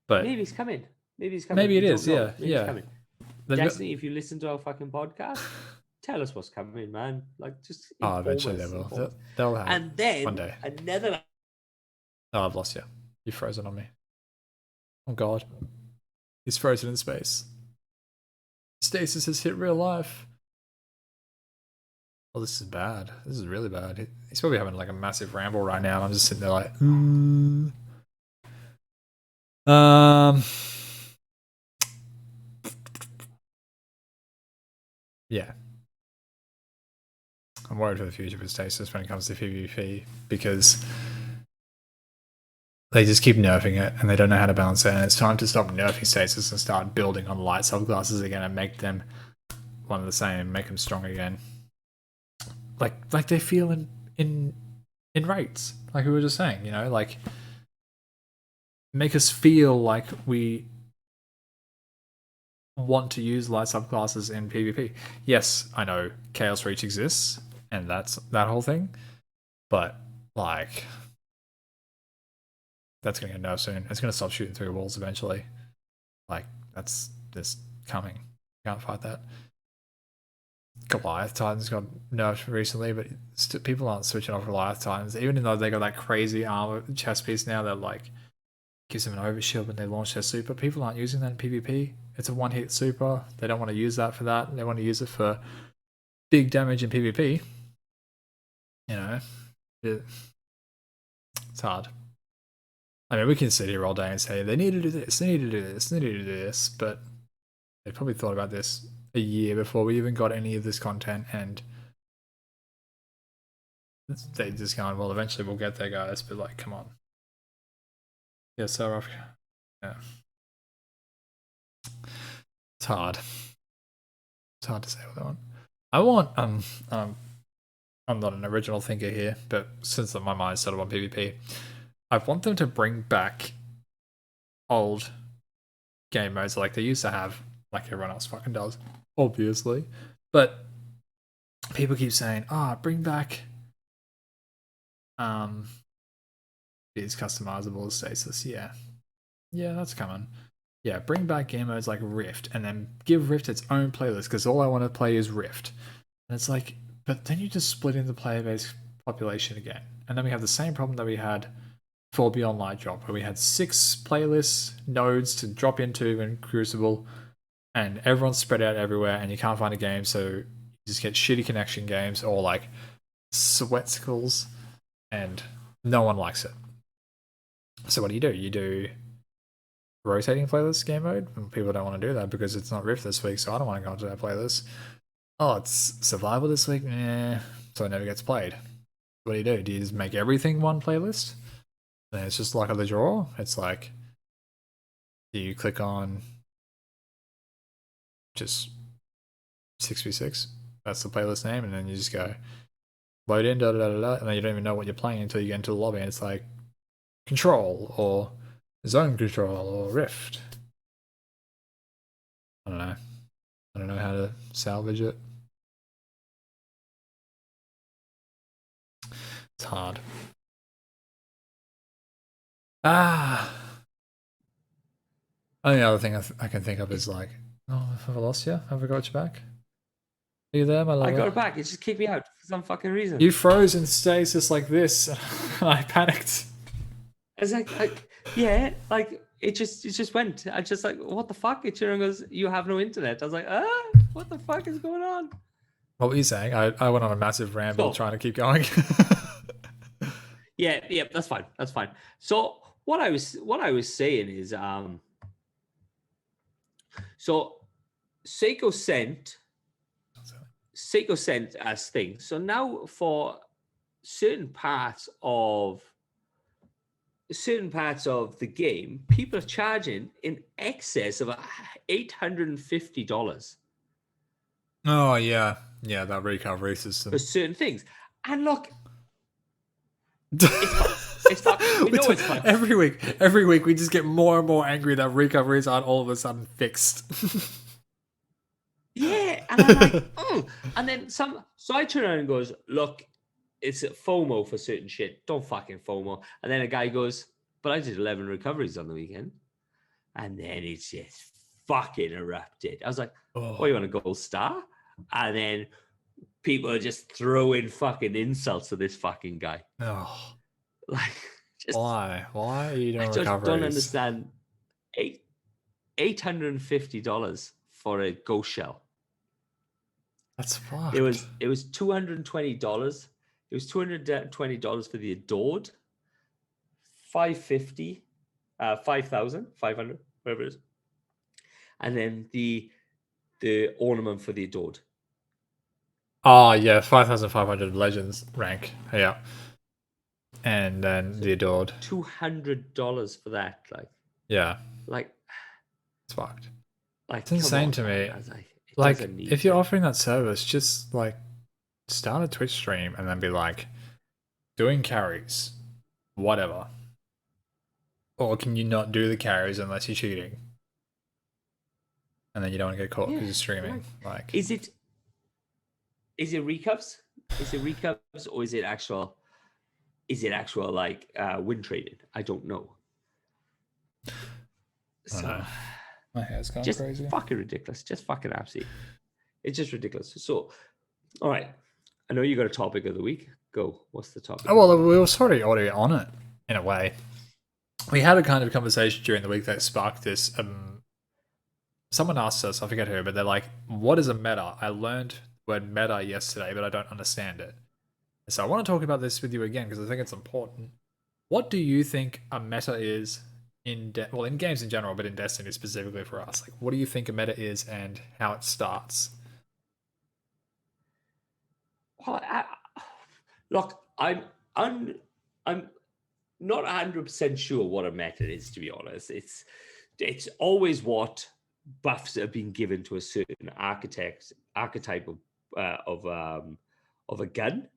but Maybe he's coming. Maybe he's coming. maybe it We is. don't know. Yeah, Maybe yeah. he's coming. Destiny, if you listen to our fucking podcast, tell us what's coming, man. Like, just inform eventually us, they will. inform us. They'll have And it then one day. another. Oh, I've lost you. You've frozen on me. Oh god, he's frozen in space. Stasis has hit real life. Oh, this is bad. This is really bad. He's probably having like a massive ramble right now. And I'm just sitting there like, yeah. I'm worried for the future for Stasis when it comes to PvP because they just keep nerfing it and they don't know how to balance it. And it's time to stop nerfing Stasis and start building on light subclasses again and make them one of the same, make them strong again. Like they feel in rates, like we were just saying, you know, like make us feel like we want to use light subclasses in PvP. Yes, I know Chaos Reach exists, and that's that whole thing, but like that's gonna get nerfed soon. It's gonna stop shooting through walls eventually. Like that's just coming. Can't fight that. Goliath Titans got nerfed recently, but people aren't switching off Goliath Titans, even though they got that crazy armor chest piece now that like gives them an overshield when they launch their super. People aren't using that in PvP. It's a one-hit super. They don't want to use that for that. They want to use it for big damage in PvP. You know, it's hard. I mean, we can sit here all day and say they need to do this, they need to do this, they need to do this, but they probably thought about this a year before we even got any of this content, and they just going, well, eventually we'll get there, guys. But like, come on. Yeah, so rough. Yeah. It's hard. It's hard to say what I want. I'm not an original thinker here, but since my mind's settled on PvP, I want them to bring back old game modes like they used to have, like everyone else fucking does, obviously. But people keep saying, bring back these customizable stasis. Yeah, that's coming. Yeah, bring back game modes like Rift, and then give Rift its own playlist, because all I want to play is Rift. And it's like, but then you just split into the player base population again. And then we have the same problem that we had for Beyond Light Drop, where we had 6 playlists, nodes to drop into in Crucible, and everyone's spread out everywhere, and you can't find a game, so you just get shitty connection games or like sweatsicles, and no one likes it. So what do? You do rotating playlist game mode, and people don't want to do that because it's not Rift this week, so I don't want to go into that playlist. Oh, it's survival this week? Nah, so it never gets played. What do? Do you just make everything one playlist? Then it's just luck of the draw. It's like, do you click on just 6v6? That's the playlist name, and then you just go load in, and then you don't even know what you're playing until you get into the lobby, and it's like Control or Zone Control or Rift. I don't know. I don't know how to salvage it. It's hard. Only other thing I can think of is like, have I lost you? Have I got you back? Are you there, my love? I got it back. It just kicked me out for some fucking reason. You froze in stasis like this. I panicked. It's like yeah, like it just went. I just like, what the fuck? It goes, you have no internet. I was like, what the fuck is going on? What were you saying? I went on a massive ramble trying to keep going. Yeah, that's fine. That's fine. So what I was saying is, so Seiko sent us things. So now for certain parts of the game, people are charging in excess of $850. Oh yeah, that recovery system for certain things. And look, it's fine. It's fucking. We know it's fucked. Every week we just get more and more angry that recoveries aren't all of a sudden fixed. Yeah, and I'm like, oh. And then so I turn around and goes, look, it's FOMO for certain shit. Don't fucking FOMO. And then a guy goes, but I did 11 recoveries on the weekend. And then it's just fucking erupted. I was like, oh, you want a gold star? And then people are just throwing fucking insults to this fucking guy. Oh. Like, just, why are you doing I just recoveries? don't understand. $850 for a ghost shell. That's fucked. It was $220. It was $220 for the adored. $550, 5,500, whatever it is. And then the ornament for the adored. Oh yeah, 5,500 legends rank. Yeah. And then the adored. $200 for that, like it's fucked. Like it's insane to me. Like if you're offering that service, just like start a Twitch stream and then be like doing carries, whatever. Or can you not do the carries unless you're cheating? And then you don't want to get caught because you're streaming. Like is it recovs? Is it recovs or is it actual like win trading? I don't know. So my hair's gone just crazy. Fucking ridiculous. Just fucking absolutely. It's just ridiculous. So all right. I know you got a topic of the week. Go. What's the topic? Oh well, we were sort of already on it in a way. We had a kind of conversation during the week that sparked this. Someone asked us, I forget who, but they're like, what is a meta? I learned the word meta yesterday, but I don't understand it. So I want to talk about this with you again because I think it's important. What do you think a meta is in games in general, but in Destiny specifically for us? Like, what do you think a meta is and how it starts? Well, look, I'm not 100% sure what a meta is, to be honest. It's always what buffs have been given to a certain archetype of a gun,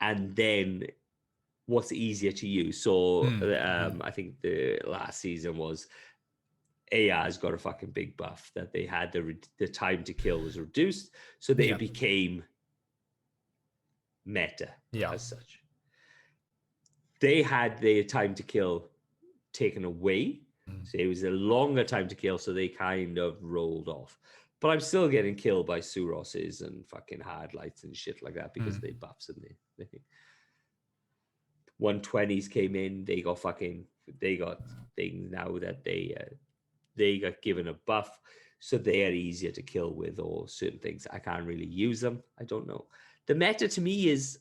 and then what's easier to use. So I think the last season was AR's got a fucking big buff that they had the time to kill was reduced, so they became meta as such. They had their time to kill taken away. So it was a longer time to kill, so they kind of rolled off. But I'm still getting killed by Suroses and fucking hard lights and shit like that because they buffs and they 120s came in. They got things now that they got given a buff, so they are easier to kill with, or certain things. I can't really use them. I don't know. The meta to me is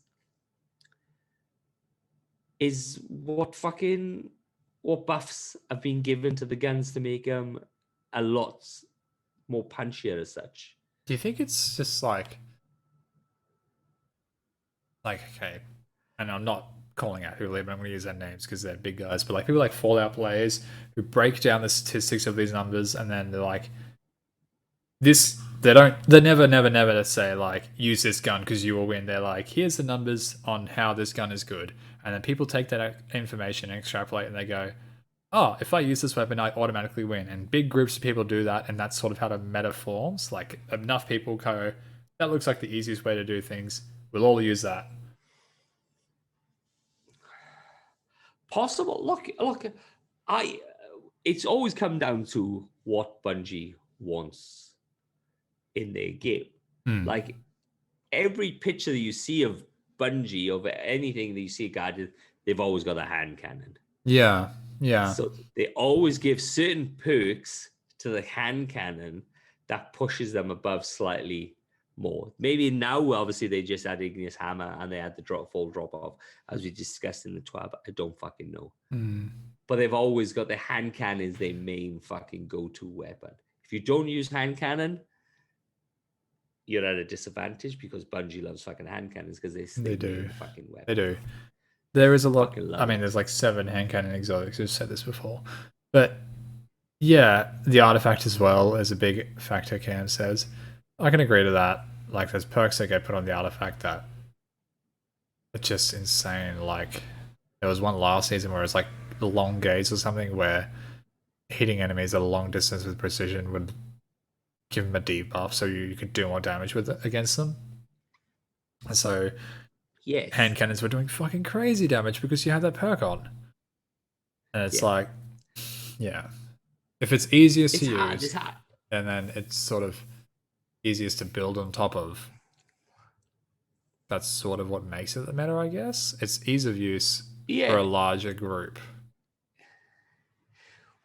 what buffs have been given to the guns to make them a lot more punchier as such. Do you think it's just like okay, and I'm not calling out who live, but I'm going to use their names because they're big guys, but like people like Fallout players who break down the statistics of these numbers and then they're like, they never say like, use this gun because you will win. They're like, here's the numbers on how this gun is good. And then people take that information and extrapolate and they go, oh, if I use this weapon, I automatically win. And big groups of people do that. And that's sort of how the meta forms. Like enough people go, that looks like the easiest way to do things. We'll all use that. Possible. Look, it's always come down to what Bungie wants in their game. Like every picture that you see of Bungie, of anything that you see guarded, they've always got a hand cannon. Yeah. So they always give certain perks to the hand cannon that pushes them above slightly more. Maybe now, obviously, they just had Igneous Hammer and they had the full drop off, as we discussed in the TWAB. I don't fucking know. But they've always got the hand cannons their main fucking go-to weapon. If you don't use hand cannon, you're at a disadvantage because Bungie loves fucking hand cannons because they do fucking weapon. They do. There is a lot. I mean, there's like 7 hand cannon exotics. We've said this before, but yeah, the artifact as well is a big factor. Cam says, I can agree to that. Like, there's perks that get put on the artifact that are just insane. Like, There was one last season where it's like the long gaze or something where hitting enemies at a long distance with precision would give them a debuff, so you could do more damage with it against them. And so Yes. hand cannons were doing fucking crazy damage because you had that perk on. And it's like, yeah, if it's easiest It's to hard. use, It's hard. and then it's sort of easiest to build on top of, that's sort of what makes it the meta, I guess. It's ease of use for a Yeah. larger group.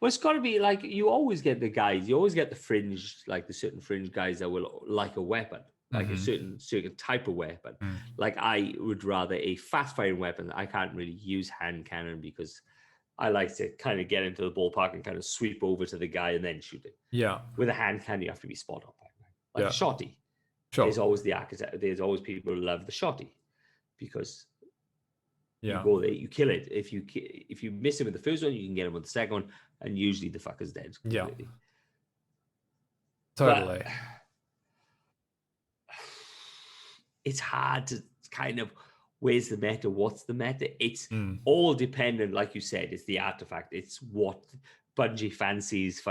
Well, it's got to be like you always get the guys. You always get the fringe, like the certain fringe guys that will like a weapon, like a certain type of weapon. Like I would rather a fast firing weapon. I can't really use hand cannon because I like to kind of get into the ballpark and kind of sweep over to the guy and then shoot it. Yeah. With a hand cannon, you have to be spot on. Like Yeah. a shotty. Sure. There's always the architect. There's always people who love the shotty because yeah. you go there, you kill it. If you miss him with the first one, you can get him with the second one, and usually the fucker's dead. Completely. Yeah. Totally. But it's hard to kind of where's the meta, what's the meta. It's all dependent, like you said, it's the artifact. It's what Bungie fancies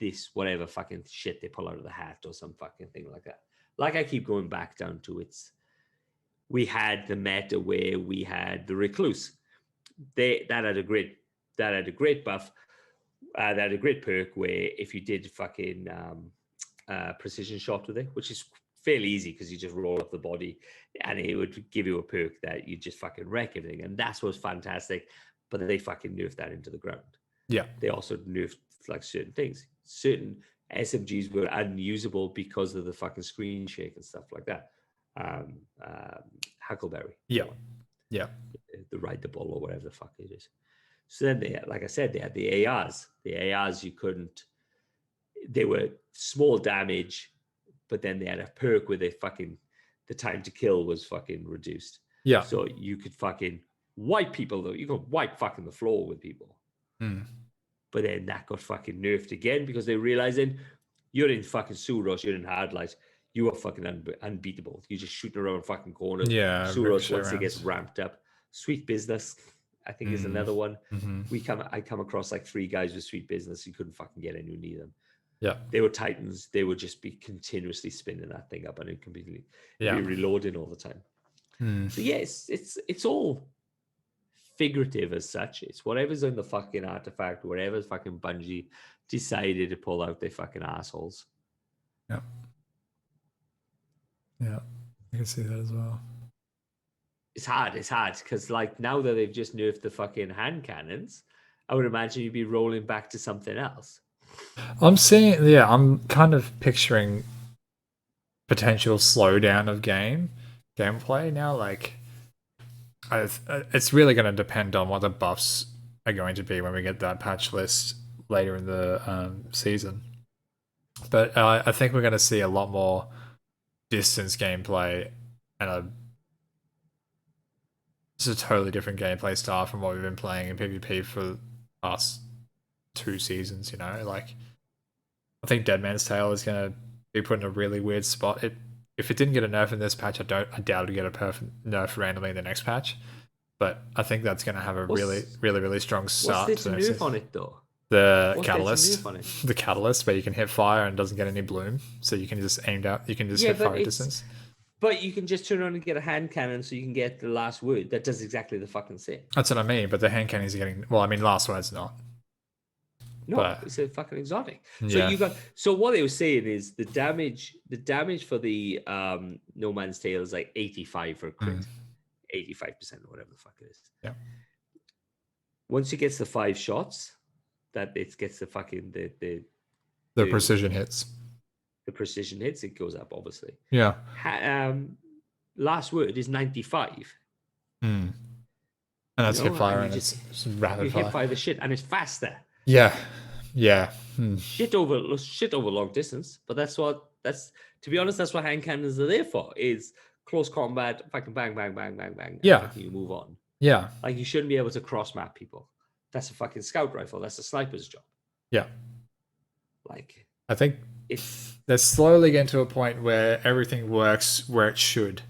this whatever fucking shit they pull out of the hat or some fucking thing like that. Like I keep going back down to we had the meta where we had the recluse. That had a great buff. That had a great perk where if you did fucking precision shot with it, which is fairly easy because you just roll up the body and it would give you a perk that you just fucking wreck everything. And that was fantastic. But they fucking nerfed that into the ground. Yeah. They also nerfed like certain things. Certain SMGs were unusable because of the fucking screen shake and stuff like that. Huckleberry. Yeah. Yeah. The ride the ball or whatever the fuck it is. So then they had, like I said, they had the ARs. The ARs you couldn't. They were small damage, but then they had a perk where the time to kill was fucking reduced. Yeah. So you could fucking wipe people though. You could wipe fucking the floor with people. But then that got fucking nerfed again because they realizing you're in fucking Suros, you're in hard light, you are fucking unbeatable. You're just shooting around fucking corners. Yeah. Suros once it gets ramped up. Sweet Business, I think is another one. I come across like 3 guys with Sweet Business. You couldn't fucking get anywhere near them. Yeah. They were Titans. They would just be continuously spinning that thing up and it completely be reloading all the time. So yes, it's all figurative as such. It's whatever's in the fucking artifact, whatever fucking Bungie decided to pull out their fucking assholes. Yeah. Yeah. I can see that as well. It's hard because like now that they've just nerfed the fucking hand cannons, I would imagine you'd be rolling back to something else. I'm kind of picturing potential slowdown of gameplay now. Like, it's really going to depend on what the buffs are going to be when we get that patch list later in the season. But I think we're going to see a lot more distance gameplay and it's a totally different gameplay style from what we've been playing in PvP for the past 2 seasons, you know? Like, I think Dead Man's Tale is going to be put in a really weird spot. If it didn't get a nerf in this patch, I doubt it'll get a perfect nerf randomly in the next patch. But I think that's going to have a really strong start. What's the nerf on it though? The catalyst, the catalyst where you can hit fire and doesn't get any bloom, so you can just hit fire distance. But you can just turn around and get a hand cannon, so you can get the last word that does exactly the fucking same. That's what I mean. But the hand cannons are getting last word's not. No, it's a fucking exotic. So so what they were saying is the damage for the No Man's Tale is like 85 for a crit, 85% or whatever the fuck it is. Yeah. Once it gets the 5 shots, that it gets the fucking the precision hits. The precision hits, it goes up obviously. Yeah. Last word is 95. And that's hip fire and it's rapid fire. Hip fire the shit and it's faster. Yeah. Shit over long distance, but to be honest, that's what hand cannons are there for. Is close combat, fucking bang, bang, bang, bang, bang. Yeah, you move on. Yeah, like you shouldn't be able to cross map people. That's a fucking scout rifle. That's a sniper's job. Yeah, like I think they're slowly getting to a point where everything works where it should.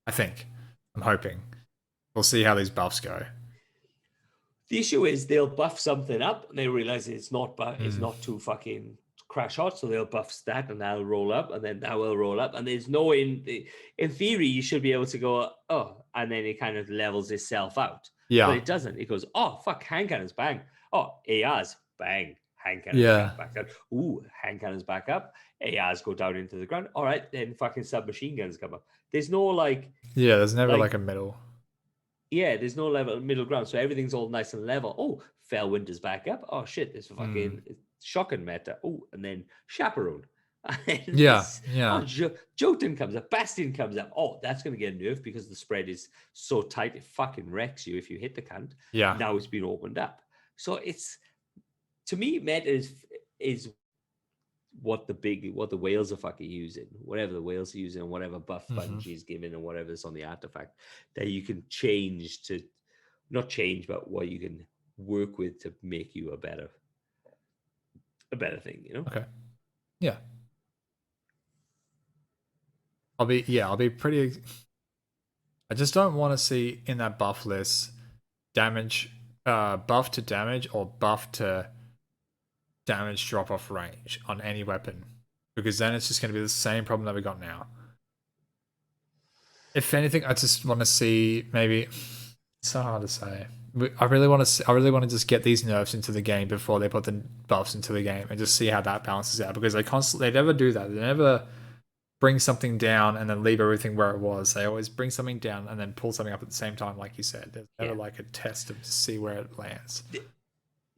I'm hoping We'll see how these buffs go. The issue is they'll buff something up and they realize it's not it's Mm. not too fucking crash hot, so they'll buff that and that'll roll up, and then that will roll up, and there's no in theory you should be able to go and then it kind of levels itself out. Yeah. But it doesn't. It goes, oh fuck, hand cannons, bang. Oh, ARs, bang. Hand cannons Yeah. back down. Ooh, hand cannons back up. ARs go down into the ground. All right, then fucking submachine guns come up. There's no like. Yeah, there's never like a middle. Yeah, there's no level middle ground, so everything's all nice and level. Oh, Fell Winter's back up. Oh shit, there's a fucking shocking meta. Oh, and then Chaperone. Yeah. Oh, Jotun comes up. Bastion comes up. Oh, that's going to get nerfed because the spread is so tight it fucking wrecks you if you hit the cunt. Yeah. Now it's been opened up. So it's, to me, meta is what the whales are fucking using, whatever the whales are using, and whatever buff Bungie's given, and whatever's on the artifact that you can change to, not change, but what you can work with to make you a better thing, you know? Okay. Yeah. I'll be pretty. I just don't want to see in that buff list damage, buff to damage or buff to damage drop off range on any weapon, because then it's just going to be the same problem that we got now. If anything, I just want to see maybe. It's so hard to say. I really want to just get these nerfs into the game before they put the buffs into the game and just see how that balances out, because they never do that. They never bring something down and then leave everything where it was. They always bring something down and then pull something up at the same time, like you said. There's never like a test to see where it lands.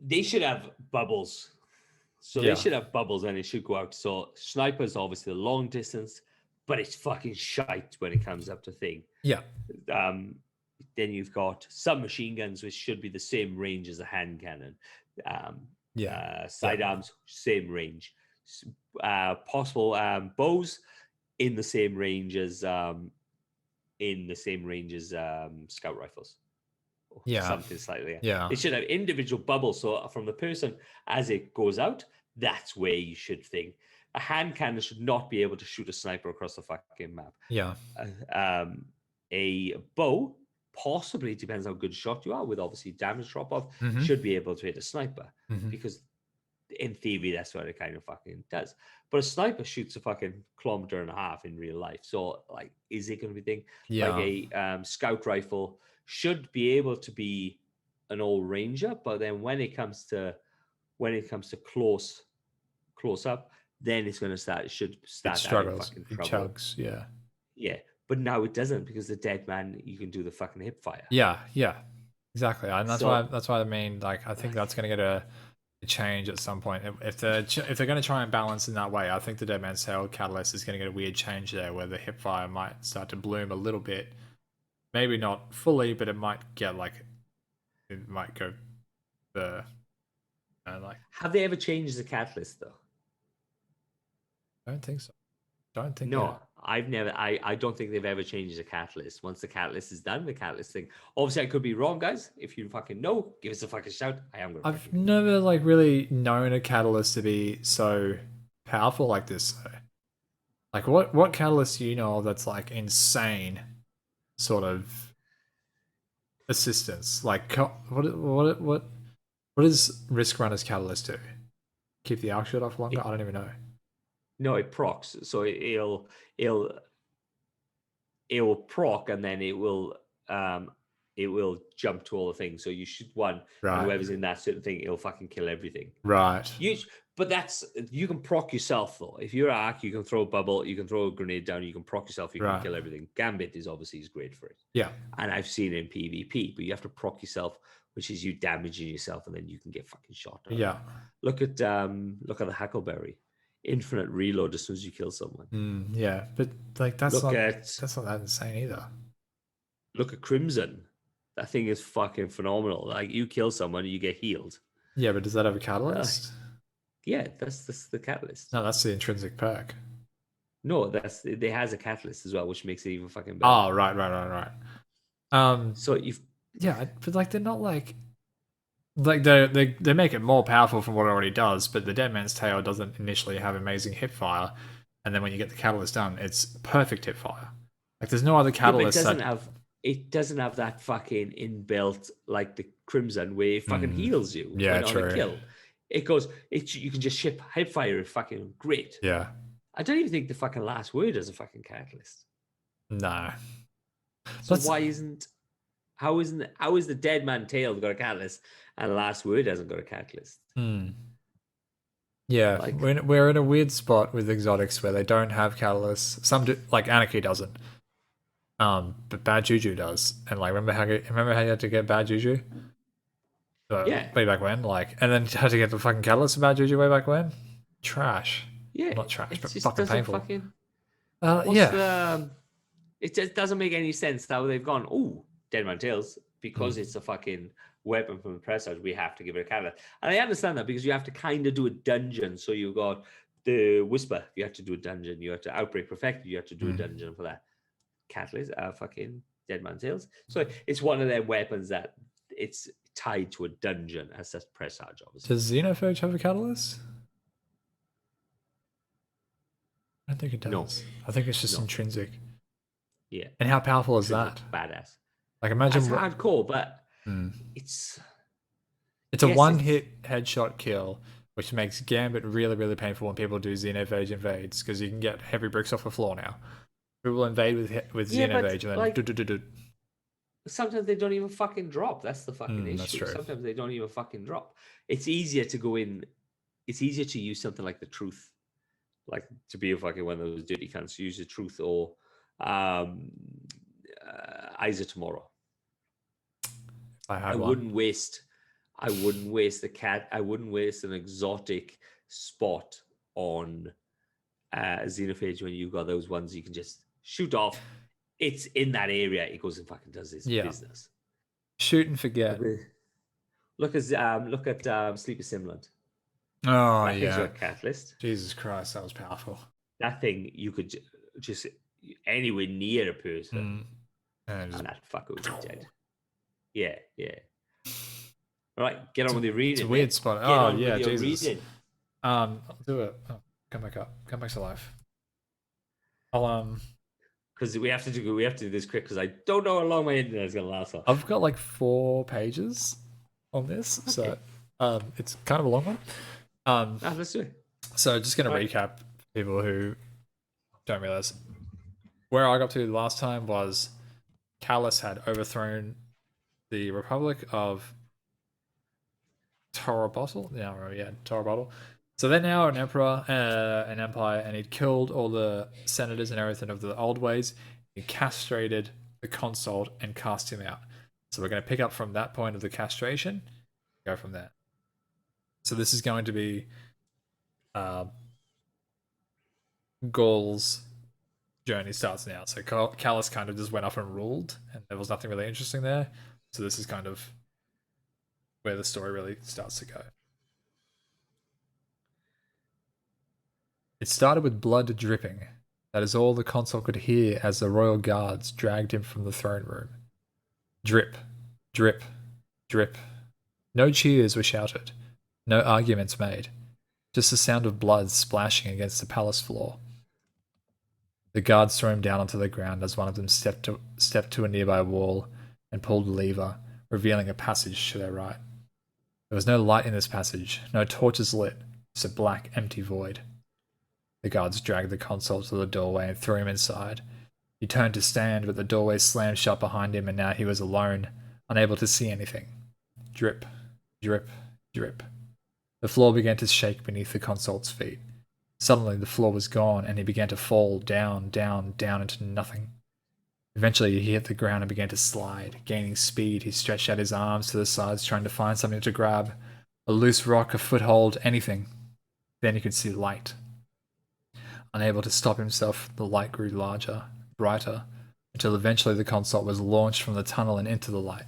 They should have bubbles. So they should have bubbles and it should go out. So sniper's obviously a long distance, but it's fucking shite when it comes up to thing. Yeah. Then you've got submachine guns, which should be the same range as a hand cannon. Sidearms, same range. Possible bows in the same range as scout rifles. Something slightly. Yeah. They should have individual bubbles. So from the person as it goes out, that's where you should think. A hand cannon should not be able to shoot a sniper across the fucking map. Yeah. A bow, possibly, depends how good shot you are, with obviously damage drop off, should be able to hit a sniper, because in theory that's what it kind of fucking does. But a sniper shoots a fucking 1.5 kilometers in real life. So like, is it going to be a thing? Yeah. Like a scout rifle should be able to be an all ranger, but then when it comes to close up, then it's going to start. It should start. It struggles. It chugs. Yeah. Yeah. But now it doesn't, because the dead man, you can do the fucking hip fire. Yeah. Yeah. Exactly. And that's why I mean, like, I think that's going to get a change at some point. If they're going to try and balance in that way, I think the Dead Man's Tale Catalyst is going to get a weird change there, where the hip fire might start to bloom a little bit. Maybe not fully, but it might get it might go the like. Have they ever changed the catalyst though? I don't think so. No, I've never. I don't think they've ever changed the catalyst. Once the catalyst is done, the catalyst thing. Obviously, I could be wrong, guys. If you fucking know, give us a fucking shout. I've never really known a catalyst to be so powerful like this. Though. Like, what catalyst do you know of that's like insane, sort of assistance? Like, what does Risk Runner's catalyst do? Keep the arc shot off longer? I don't even know. No, it procs. So it'll proc, and then it will jump to all the things. So you shoot one, and whoever's in that certain thing, it'll fucking kill everything. Right. But you can proc yourself though. If you're arc, you can throw a bubble, you can throw a grenade down, you can proc yourself, you can kill everything. Gambit is great for it. Yeah. And I've seen it in PvP, but you have to proc yourself, which is you damaging yourself, and then you can get fucking shot. Yeah. Look at the Huckleberry. Infinite reload as soon as you kill someone. Yeah, but like that's not that insane either. Look at Crimson. That thing is fucking phenomenal. Like, you kill someone, you get healed. Yeah, but does that have a catalyst? Yeah, that's the catalyst. No, that's the intrinsic perk. No, it has a catalyst as well, which makes it even fucking better. Oh, right. So but like they're not like they make it more powerful from what it already does, but the Dead Man's Tale doesn't initially have amazing hip fire, and then when you get the catalyst done, it's perfect hip fire. Like, there's no other catalyst. It doesn't have. it doesn't have that fucking inbuilt like the Crimson where it fucking heals you Yeah, when on a true. kill. It goes, you can just ship hipfire. Fucking great. Yeah. I don't even think the fucking last word is a fucking catalyst. No. So But why isn't how is the Dead Man Tale got a catalyst and last word hasn't got a catalyst? yeah, Like, we're in a weird spot with exotics where they don't have catalysts. Some do, like Anarchy doesn't. But Bad Juju does. And like, remember how you had to get Bad Juju? yeah, Way back when, like, and then you had to get the fucking catalyst of Bad Juju way back when. Trash. yeah. Well, not trash, It but just fucking doesn't painful. fucking. What's Yeah. the? It just doesn't make any sense how they've gone. Oh, Dead Man Tales because it's a fucking weapon from the presage. We have to give it a catalyst, and I understand that because you have to kind of do a dungeon. So you got the Whisper. You have to do a dungeon. You have to Outbreak Perfect. You have to do a dungeon for that. Catalyst, fucking Dead Man Tales. So it's one of their weapons that it's tied to a dungeon as a presage, obviously. Does Xenophage have a catalyst? I don't think it does. No. I think it's just No. intrinsic. Yeah. And how powerful is that? Badass. Like, imagine That's hardcore, but Hmm. it's It's a yes, one-hit headshot kill, which makes Gambit really, really painful when people do Xenophage invades, because you can get heavy bricks off the floor now. People invade with yeah, but Xenophage and then like do. sometimes they don't even fucking drop. That's the fucking That's issue. true. Sometimes they don't even fucking drop. It's easier to go in. It's easier to use something like the Truth, like to be a fucking one of those dirty cunts. Use the Truth or Eyes of Tomorrow. I wouldn't waste. I wouldn't waste the cat. I wouldn't waste an exotic spot on Xenophage when you've got those ones you can just shoot off. It's in that area. It goes and fucking does its business. Shoot and forget. Look at Sleepy Simland. Oh, That thing's yeah. got a catalyst. Jesus Christ, that was powerful. That thing you could just anywhere near a person, And and that fucker would be dead. Yeah, yeah. All right, get on with your reading. It's a weird spot. Get on with your reading. I'll do it. Oh, come back up. Come back to life. I'll because we have to do this quick because I don't know how long my internet is gonna last. I've got like 4 pages on this, so it's kind of a long one. Let's do it. So just gonna recap for people who don't realize where I got to last time was Callus had overthrown the Republic of Torabottle. Torabottle. So they're now an emperor, an empire, and he'd killed all the senators and everything of the old ways. He castrated the consort and cast him out. So we're going to pick up from that point of the castration, go from there. So this is going to be Gaul's journey starts now. So Callus kind of just went off and ruled, and there was nothing really interesting there. So this is kind of where the story really starts to go. It started with blood dripping. That is all the consort could hear as the royal guards dragged him from the throne room. Drip, drip, drip. No cheers were shouted. No arguments made. Just the sound of blood splashing against the palace floor. The guards threw him down onto the ground as one of them stepped to a nearby wall and pulled a lever, revealing a passage to their right. There was no light in this passage, no torches lit, just a black, empty void. The guards dragged the consort to the doorway and threw him inside. He turned to stand, but the doorway slammed shut behind him, and now he was alone, unable to see anything. Drip, drip, drip. The floor began to shake beneath the consort's feet. Suddenly, the floor was gone, and he began to fall down, down, down into nothing. Eventually, he hit the ground and began to slide. Gaining speed, he stretched out his arms to the sides, trying to find something to grab. A loose rock, a foothold, anything. Then he could see light. Unable to stop himself, the light grew larger, brighter, until eventually the consort was launched from the tunnel and into the light.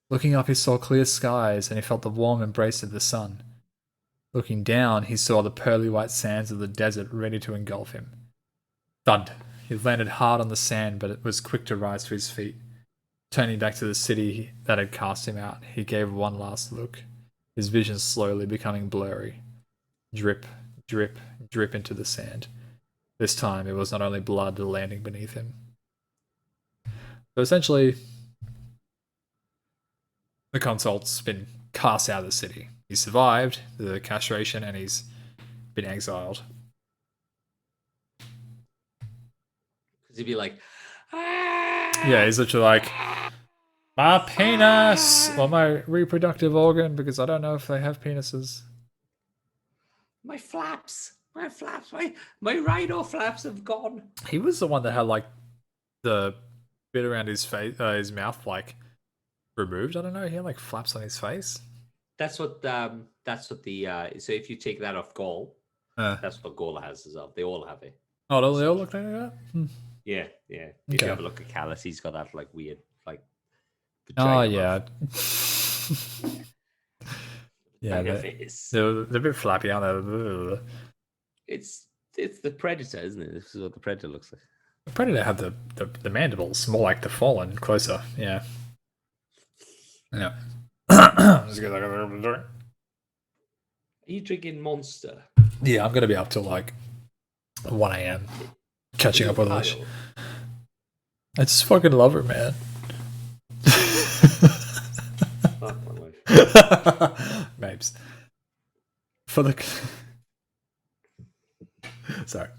Looking up, he saw clear skies, and he felt the warm embrace of the sun. Looking down, he saw the pearly white sands of the desert ready to engulf him. Thud! He landed hard on the sand, but it was quick to rise to his feet. Turning back to the city that had cast him out, he gave one last look, his vision slowly becoming blurry. Drip, drip, drip into the sand. This time, it was not only blood landing beneath him. So essentially, the consult's been cast out of the city. He survived the castration and he's been exiled. Because he'd be like, Yeah, he's literally like, my penis or my reproductive organ, because I don't know if they have penises. my flaps, my rhino flaps have gone. He was the one that had like the bit around his face, his mouth, like removed. I don't know. He had like flaps on his face. That's what the so if you take that off Gaul, that's what Gaul has as well. They all have it. Oh, do they all look like that? Yeah. If Okay. you have a look at Callus, he's got that like weird like. Oh yeah. Yeah, they're a bit flappy, aren't they? It's the Predator, isn't it? This is what the Predator looks like. The Predator had the mandibles, more like the Fallen, closer. Yeah. Yeah. Are you drinking Monster? Yeah, I'm gonna be up till like 1 a.m. catching up with this. I just fucking love her, man. Fuck my life. Mapes. For the sorry.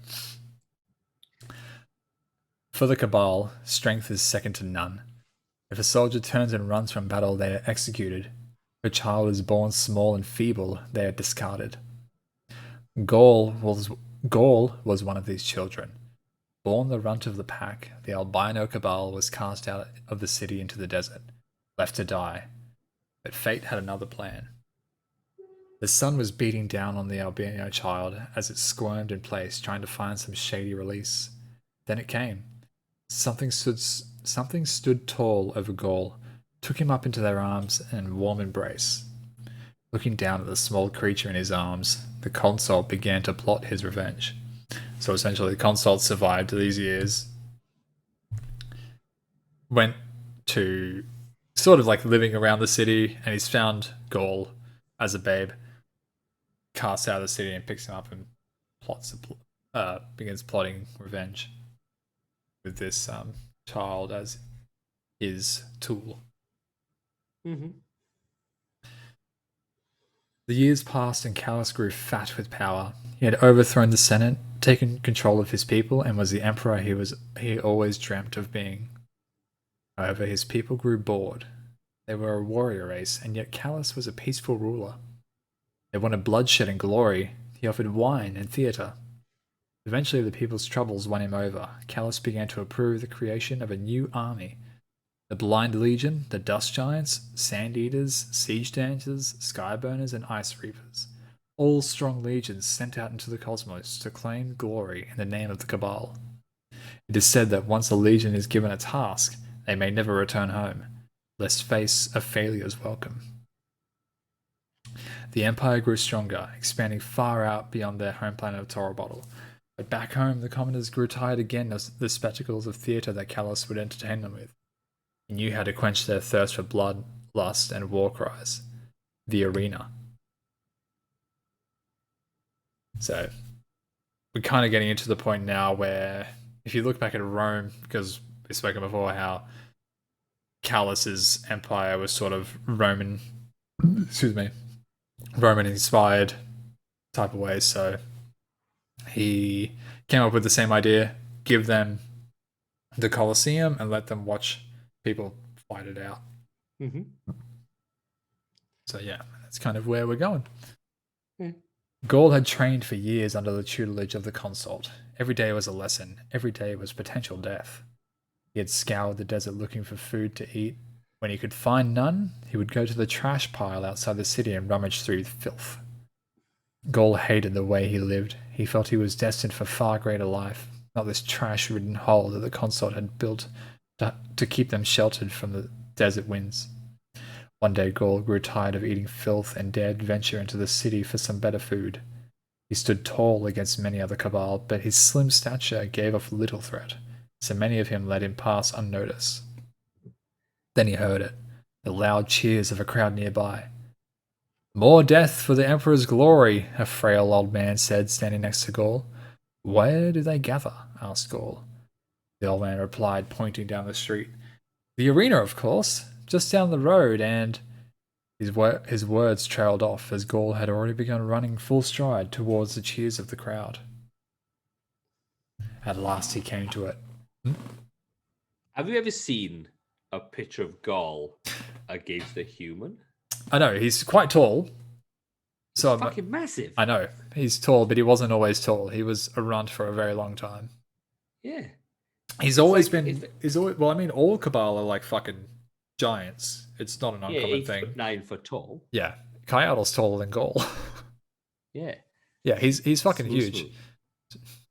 For the Cabal, strength is second to none. If a soldier turns and runs from battle, they are executed. If a child is born small and feeble, they are discarded. Gaul was one of these children. Born the runt of the pack, the albino Cabal was cast out of the city into the desert, left to die. But fate had another plan. The sun was beating down on the albino child as it squirmed in place, trying to find some shady release. Then it came. Something stood tall over Gaul, took him up into their arms and warm embrace. Looking down at the small creature in his arms, the consort began to plot his revenge. So essentially, the consort survived these years, went to sort of like living around the city, and he's found Gaul as a babe, casts out of the city and picks him up and begins plotting revenge with this child as his tool. Mm-hmm. The years passed and Callus grew fat with power. He had overthrown the Senate, taken control of his people, and was the emperor he always dreamt of being. However, his people grew bored. They were a warrior race, and yet Callus was a peaceful ruler. They wanted bloodshed and glory. He offered wine and theatre. Eventually, the people's troubles won him over. Callus began to approve the creation of a new army. The Blind Legion, the Dust Giants, Sand Eaters, Siege Dancers, Skyburners, and Ice Reapers. All strong legions sent out into the cosmos to claim glory in the name of the Cabal. It is said that once a legion is given a task, they may never return home, lest face a failure's welcome. The Empire grew stronger, expanding far out beyond their home planet of Torobottle. But back home, the commoners grew tired again of the spectacles of theatre that Callus would entertain them with. He knew how to quench their thirst for blood, lust, and war cries. The arena. So, we're kind of getting into the point now where, if you look back at Rome, because we've spoken before how Callus's empire was sort of Roman inspired type of way, so he came up with the same idea, give them the Colosseum and let them watch people fight it out. Mm-hmm. So yeah, that's kind of where we're going. Yeah. Gaul had trained for years under the tutelage of the consort. Every day was a lesson. Every day was potential death. He had scoured the desert looking for food to eat. When he could find none, he would go to the trash pile outside the city and rummage through filth. Gaul hated the way he lived. He felt he was destined for far greater life, not this trash-ridden hole that the consort had built to keep them sheltered from the desert winds. One day Gaul grew tired of eating filth and dared venture into the city for some better food. He stood tall against many other Cabal, but his slim stature gave off little threat, so many of him let him pass unnoticed. Then he heard it, the loud cheers of a crowd nearby. "More death for the Emperor's glory," a frail old man said, standing next to Gaul. "Where do they gather?" asked Gaul. The old man replied, pointing down the street. The arena, of course, just down the road, and his words trailed off as Gaul had already begun running full stride towards the cheers of the crowd. At last he came to it. Have you ever seen a picture of Gaul against a human? I know, he's quite tall. So It's fucking massive. I know, he's tall, but he wasn't always tall. He was a runt for a very long time. Yeah. He's always been. Well, I mean, all Cabal are like fucking giants. It's not an uncommon thing. 9 foot tall. Yeah, Kayadal's taller than Gaul. Yeah. Yeah, he's fucking Smooth, huge.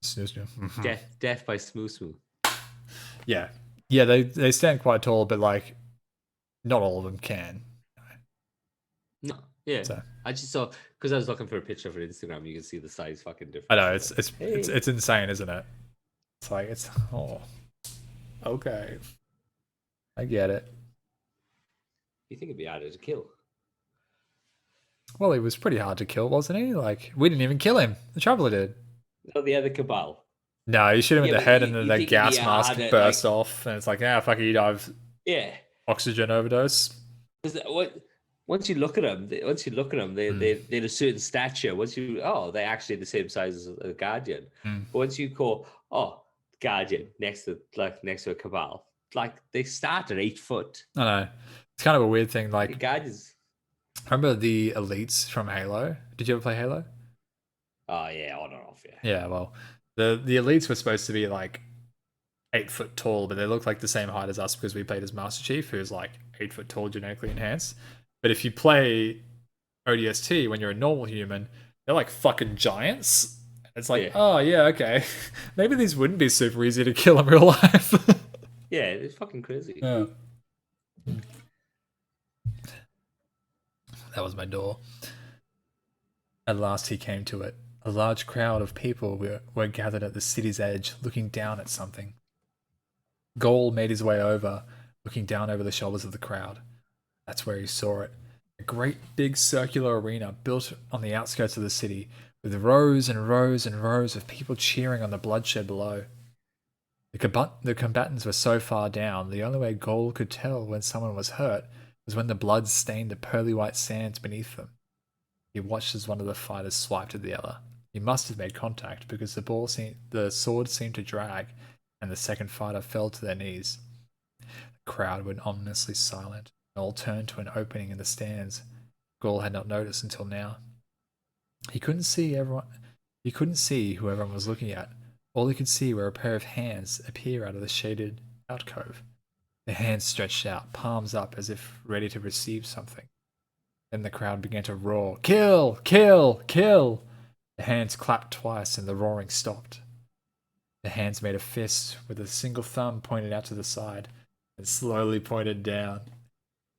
smooth. Death by smooth. Yeah, yeah, they stand quite tall, but like, not all of them can. No, yeah. So. I just saw because I was looking for a picture for Instagram. You can see the size fucking difference. I know it's insane, isn't it? It's like okay, I get it. You think it'd be harder to kill? Well, he was pretty hard to kill, wasn't he? Like, we didn't even kill him. The Traveler did. No, the other Cabal. No, you shoot him in the head, and then the gas mask bursts like, off, and it's like, fuck it, you die of oxygen overdose. Once you look at them, they're a certain stature. They're actually the same size as a Guardian. But once you call, Guardian next to a Cabal, like they start at 8 foot. I know. It's kind of a weird thing. Like, Guardians. Remember the elites from Halo? Did you ever play Halo? Oh yeah, on and off. Yeah. Yeah. Well, the elites were supposed to be like 8 foot tall, but they look like the same height as us because we played as Master Chief, who's like 8 foot tall, genetically enhanced. But if you play ODST when you're a normal human, they're like fucking giants. It's like, oh yeah, okay. Maybe these wouldn't be super easy to kill in real life. Yeah, it's fucking crazy. Yeah. That was my door. At last he came to it. A large crowd of people were gathered at the city's edge, looking down at something. Gaul made his way over, looking down over the shoulders of the crowd. That's where he saw it. A great big circular arena built on the outskirts of the city, with rows and rows and rows of people cheering on the bloodshed below. The combatants were so far down, the only way Gaul could tell when someone was hurt was when the blood stained the pearly white sands beneath them. He watched as one of the fighters swiped at the other. He must have made contact because the sword seemed to drag, and the second fighter fell to their knees. The crowd went ominously silent, and all turned to an opening in the stands Gaul had not noticed until now. He couldn't see who everyone was looking at. All he could see were a pair of hands appear out of the shaded alcove. The hands stretched out, palms up as if ready to receive something. Then the crowd began to roar, "Kill! Kill! Kill!" The hands clapped twice and the roaring stopped. The hands made a fist with a single thumb pointed out to the side and slowly pointed down.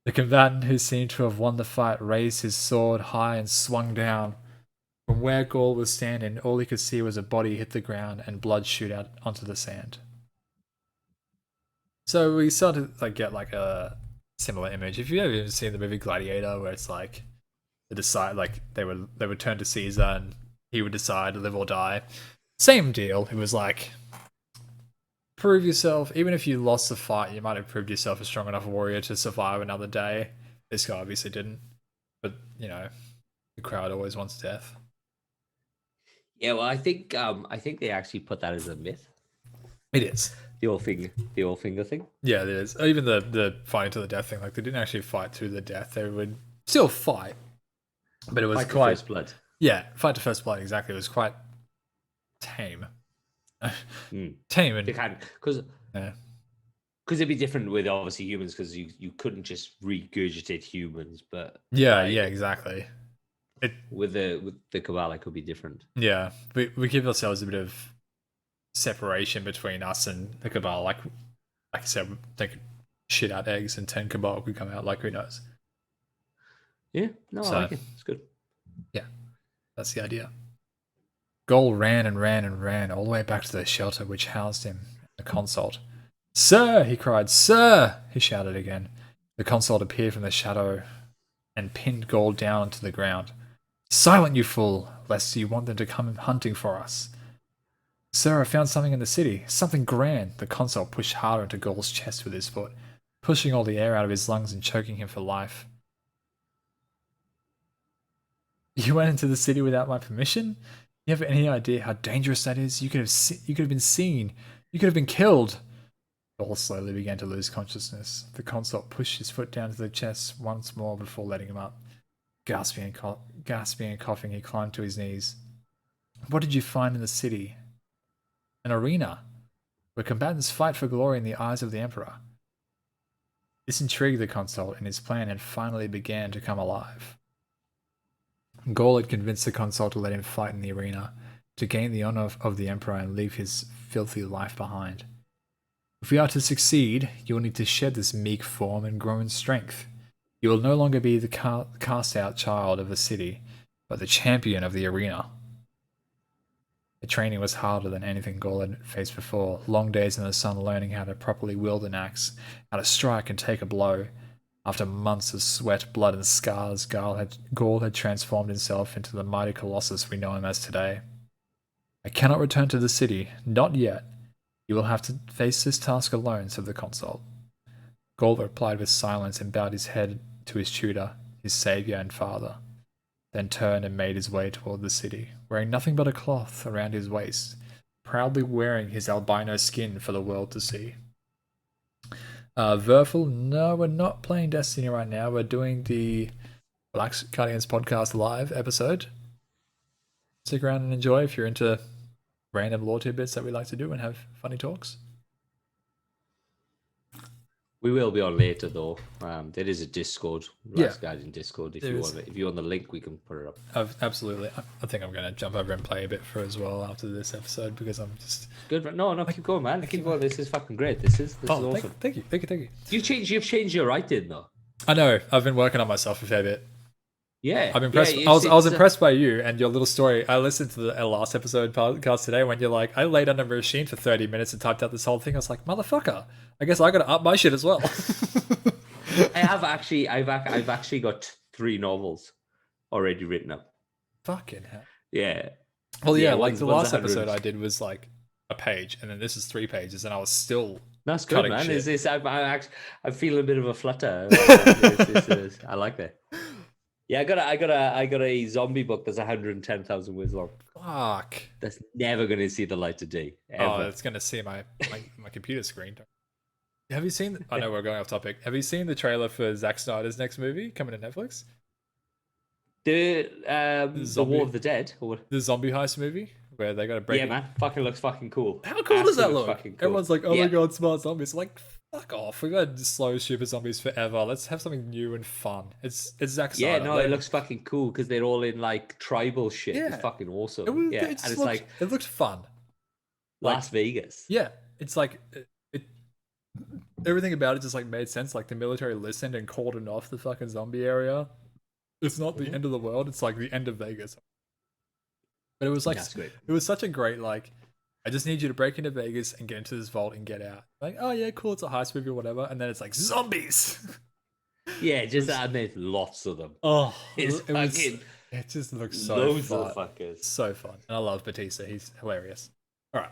The combatant who seemed to have won the fight raised his sword high and swung down. From where Gaul was standing, all he could see was a body hit the ground and blood shoot out onto the sand. So we started to get like a similar image. If you've ever seen the movie Gladiator, where it's like they would turn to Caesar and he would decide live or die. Same deal. It was like, prove yourself. Even if you lost the fight, you might have proved yourself a strong enough warrior to survive another day. This guy obviously didn't, but the crowd always wants death. Yeah, well, I think they actually put that as a myth. It is. The all finger thing. Yeah, it is. Even the fighting to the death thing. Like, they didn't actually fight to the death. They would still fight, but it was fight quite to first blood. Yeah, fight to first blood. Exactly. It was quite tame. Tame and because it'd be different with obviously humans because you couldn't just regurgitate humans, but yeah, exactly. With the Cabal, it could be different. Yeah, we give ourselves a bit of separation between us and the Cabal. Like I said, they could shit out eggs and 10 Cabal could come out. Like, who knows? Yeah, no, I like it. It's good. Yeah, that's the idea. Gaul ran and ran and ran all the way back to the shelter which housed him, the consort. "Sir!" he cried. "Sir!" he shouted again. The consort appeared from the shadow and pinned Gaul down onto the ground. "Silent, you fool, lest you want them to come hunting for us." "Sir, I found something in the city, something grand." The consort pushed harder into Gaul's chest with his foot, pushing all the air out of his lungs and choking him for life. You went into the city without my permission? You have any idea how dangerous that is? You could have been seen. You could have been killed. Gaul slowly began to lose consciousness. The consort pushed his foot down to the chest once more before letting him up. Gasping and coughing, he climbed to his knees. What did you find in the city? An arena, where combatants fight for glory in the eyes of the Emperor. This intrigued the consort, and his plan had finally began to come alive. Gaul had convinced the consort to let him fight in the arena, to gain the honor of the Emperor and leave his filthy life behind. If we are to succeed, you will need to shed this meek form and grow in strength. You will no longer be the cast-out child of the city, but the champion of the arena. The training was harder than anything Gaul had faced before. Long days in the sun learning how to properly wield an axe, how to strike and take a blow. After months of sweat, blood, and scars, Gaul had transformed himself into the mighty colossus we know him as today. I cannot return to the city, not yet. You will have to face this task alone, said the consort. Gaul replied with silence and bowed his head to his tutor, his saviour and father, then turned and made his way toward the city, wearing nothing but a cloth around his waist, proudly wearing his albino skin for the world to see. Verfel, no, we're not playing Destiny right now. We're doing the Black Guardians podcast live episode. Stick around and enjoy if you're into random lore tidbits that we like to do and have funny talks. We will be on later though. There is a Discord, Last Guardian Discord. If you want the link, we can put it up. Absolutely. I think I'm going to jump over and play a bit for as well after this episode because I'm just good. No, keep going, man. Keep going. This is fucking great. This is awesome. Thank you. You've changed your writing though. I know. I've been working on myself a fair bit. Yeah, I'm impressed. I was impressed by you and your little story. I listened to the last episode podcast today when you're like, I laid under a machine for 30 minutes and typed out this whole thing. I was like, motherfucker, I guess I got to up my shit as well. I've actually got 3 novels already written up. Fucking hell. Yeah. Well, yeah, like the last episode I did was like a page, and then this is 3 pages, and I was still. That's good, man. I'm feeling a bit of a flutter. I like that. Yeah, I got a zombie book that's 110,000 words long. Fuck. That's never going to see the light of day. Ever. Oh, it's going to see my computer screen. Have you seen? I know we're going off topic. Have you seen the trailer for Zack Snyder's next movie coming to Netflix? The War of the Dead, or the zombie heist movie where they got to break. Yeah, man, fucking looks fucking cool. How cool does that look? Cool. Everyone's like, "Oh my god, smart zombies!" Like, fuck off. We've had slow, stupid zombies forever. Let's have something new and fun. It's Zack Snyder. Yeah, no, it looks fucking cool because they're all in like tribal shit. Yeah. It's fucking awesome. It looked fun. Las Vegas. Yeah, it's like everything about it just like made sense. Like the military listened and cordoned off the fucking zombie area. It's not the end of the world. It's like the end of Vegas. But it was like it was such a great like. I just need you to break into Vegas and get into this vault and get out. Like, oh yeah, cool. It's a heist movie or whatever. And then it's like zombies. Yeah, and there's lots of them. Oh, it just looks so loads fun. Of fuckers. So fun. And I love Batista. He's hilarious. All right.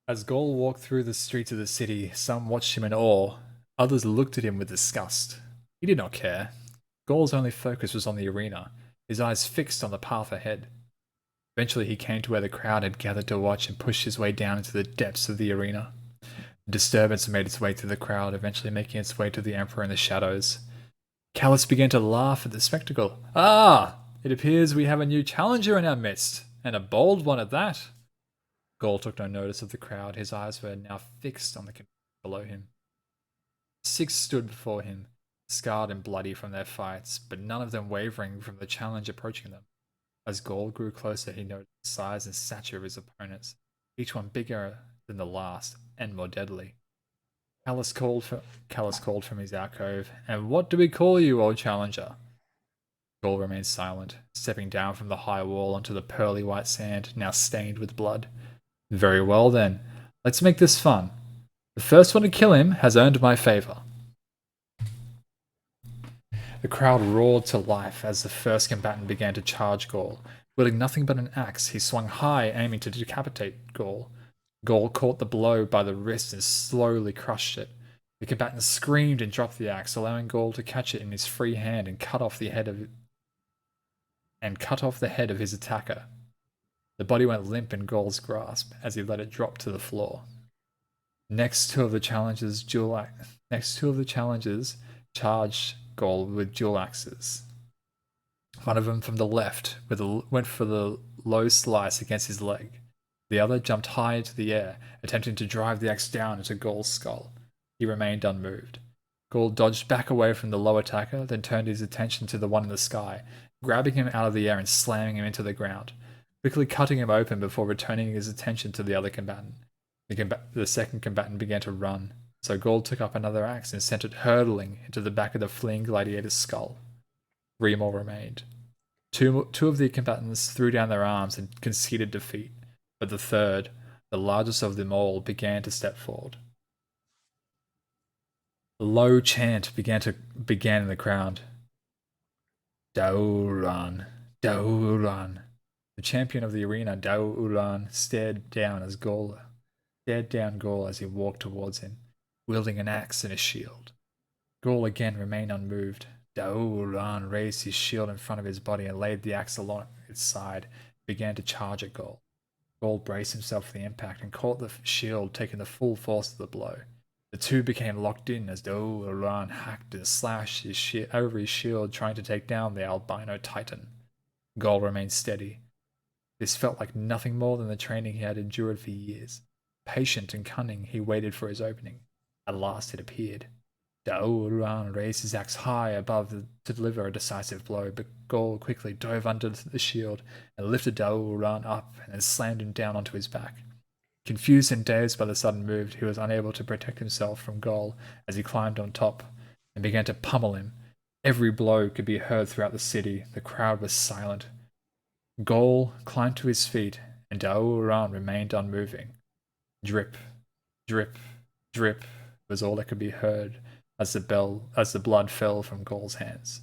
As Gaul walked through the streets of the city, some watched him in awe. Others looked at him with disgust. He did not care. Gaul's only focus was on the arena, his eyes fixed on the path ahead. Eventually he came to where the crowd had gathered to watch and pushed his way down into the depths of the arena. The disturbance made its way through the crowd, eventually making its way to the Emperor in the shadows. Callus began to laugh at the spectacle. Ah! It appears we have a new challenger in our midst, and a bold one at that. Gaul took no notice of the crowd. His eyes were now fixed on the community below him. 6 stood before him, scarred and bloody from their fights, but none of them wavering from the challenge approaching them. As Gaul grew closer, he noticed the size and stature of his opponents, each one bigger than the last and more deadly. Callus called from his alcove, "And what do we call you, old challenger?" Gaul remained silent, stepping down from the high wall onto the pearly white sand, now stained with blood. "Very well then, let's make this fun. The first one to kill him has earned my favor." The crowd roared to life as the first combatant began to charge Gaul. Wielding nothing but an axe, he swung high, aiming to decapitate Gaul. Gaul caught the blow by the wrist and slowly crushed it. The combatant screamed and dropped the axe, allowing Gaul to catch it in his free hand and cut off the head of his attacker. The body went limp in Gaul's grasp as he let it drop to the floor. Next, two of the challengers charged Gaul with dual axes. One of them from the left went for the low slice against his leg. The other jumped high into the air, attempting to drive the axe down into Gaul's skull. He remained unmoved. Gaul dodged back away from the low attacker, then turned his attention to the one in the sky, grabbing him out of the air and slamming him into the ground, quickly cutting him open before returning his attention to the other combatant. The second combatant began to run, so Gaul took up another axe and sent it hurtling into the back of the fleeing gladiator's skull. 3 more remained. Two of the combatants threw down their arms and conceded defeat, but the third, the largest of them all, began to step forward. A low chant began in the crowd. Dauran, Dauran. The champion of the arena, Dauran, stared down Gaul as he walked towards him, wielding an axe and a shield. Gaul again remained unmoved. Dauran raised his shield in front of his body and laid the axe along its side, and began to charge at Gaul. Gaul braced himself for the impact and caught the shield, taking the full force of the blow. The two became locked in as Dauran hacked and slashed over his shield, trying to take down the albino titan. Gaul remained steady. This felt like nothing more than the training he had endured for years. Patient and cunning, he waited for his opening. At last it appeared. Dauran raised his axe high above to deliver a decisive blow, but Gaul quickly dove under the shield and lifted Dauran up and then slammed him down onto his back. Confused and dazed by the sudden move, he was unable to protect himself from Gaul as he climbed on top and began to pummel him. Every blow could be heard throughout the city. The crowd was silent. Gaul climbed to his feet, and Dauran remained unmoving. Drip, drip, drip was all that could be heard as the blood fell from Gaul's hands.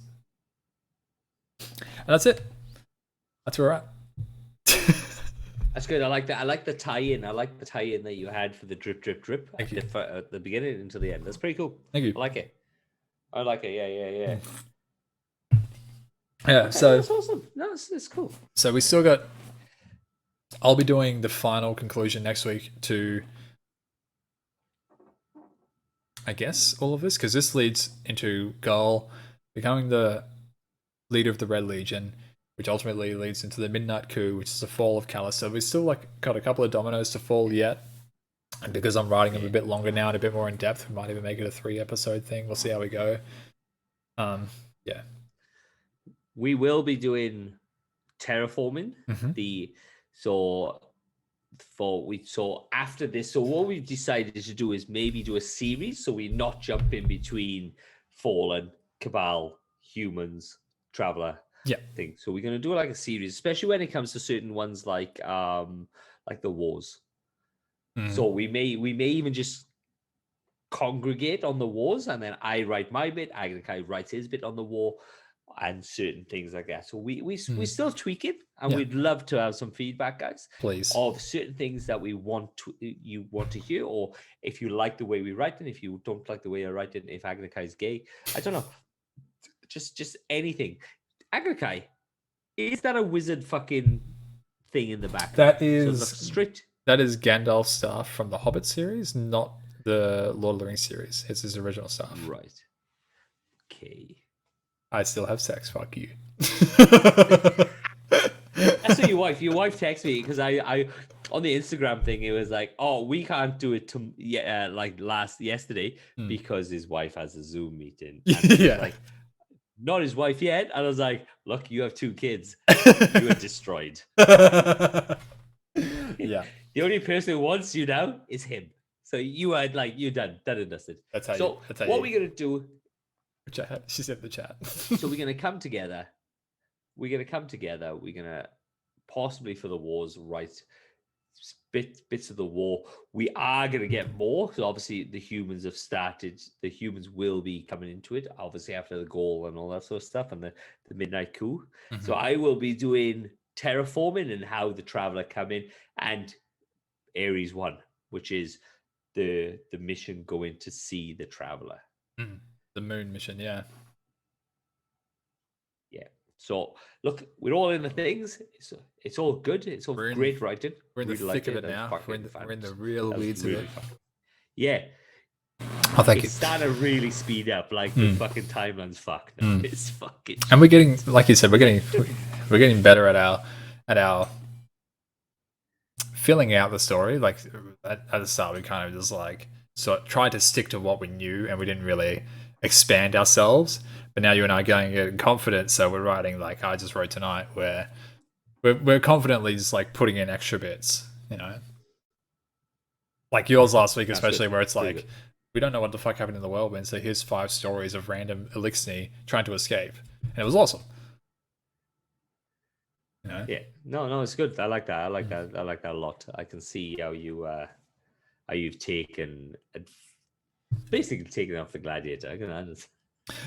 And that's it. That's where we're at. That's good. I like that. I like the tie-in. I like the tie-in that you had for the drip, drip, drip Thank you. at the beginning into the end. That's pretty cool. Thank you. I like it. I like it. Yeah. Yeah, Okay, so that's awesome. No, it's cool. So we still got. I'll be doing the final conclusion next week to, I guess, all of this, because this leads into Gaul becoming the leader of the Red Legion, which ultimately leads into the Midnight Coup, which is the fall of Callus. So we still got a couple of dominoes to fall yet. And because I'm writing them a bit longer now and a bit more in depth, we might even make it a 3-episode thing. We'll see how we go. Yeah. We will be doing terraforming. Mm-hmm. So after this, so what we've decided to do is maybe do a series, so we not jump in between Fallen, Cabal, Humans, Traveler. Yeah. Thing. So we're gonna do like a series, especially when it comes to certain ones like the wars. Mm-hmm. So we may even just congregate on the wars, and then I write my bit, Agrikai writes his bit on the war, and certain things like that. So we still tweak it, and we'd love to have some feedback, guys. Please. Of certain things that you want to hear, or if you like the way we write it, if you don't like the way I write it, if Agrikai is gay, I don't know, just anything. Agrikai, is that a wizard fucking thing in the back? That is strict. That is Gandalf's staff from the Hobbit series, not the Lord of the Rings series. It's his original staff. Right. Okay. I still have sex. Fuck you. That's what your wife texted me, because I on the Instagram thing, it was like, oh, we can't do it yesterday because his wife has a Zoom meeting. Yeah. Like, not his wife yet. And I was like, look, you have 2 kids. You are destroyed. Yeah. The only person who wants you now is him. So you are you're done and dusted. That's how so what we're going to do. She said the chat. So we're going to come together. We're going to possibly for the wars write bits of the war. We are going to get more. So obviously the humans have started. The humans will be coming into it, obviously after the goal and all that sort of stuff, and the Midnight Coup. Mm-hmm. So I will be doing terraforming and how the Traveler come in, and Ares 1, which is the mission going to see the traveler. The moon mission, yeah. Yeah. So look, we're all in the things. It's all good. It's all great writing. We're in the Really thick of liked it now. We're in the real That was weeds really of it. fun. Yeah. Oh, thank you. It's starting to really speed up. Like the fucking timeline's fucked now. It's fucking. And we're getting, like you said, we're getting better at our filling out the story. Like at the start, we kind of just like tried to stick to what we knew, and we didn't really expand ourselves. But now you and I are going in confidence, so we're writing like I just wrote tonight, where we're confidently just like putting in extra bits, you know. Like yours last week, especially, where it's like we don't know what the fuck happened in the whirlwind, so here's 5 stories of random Elixir trying to escape, and it was awesome. You know? Yeah, no, it's good. I like that. I like that a lot. I can see how you've taken, basically taken off the gladiator. I can understand.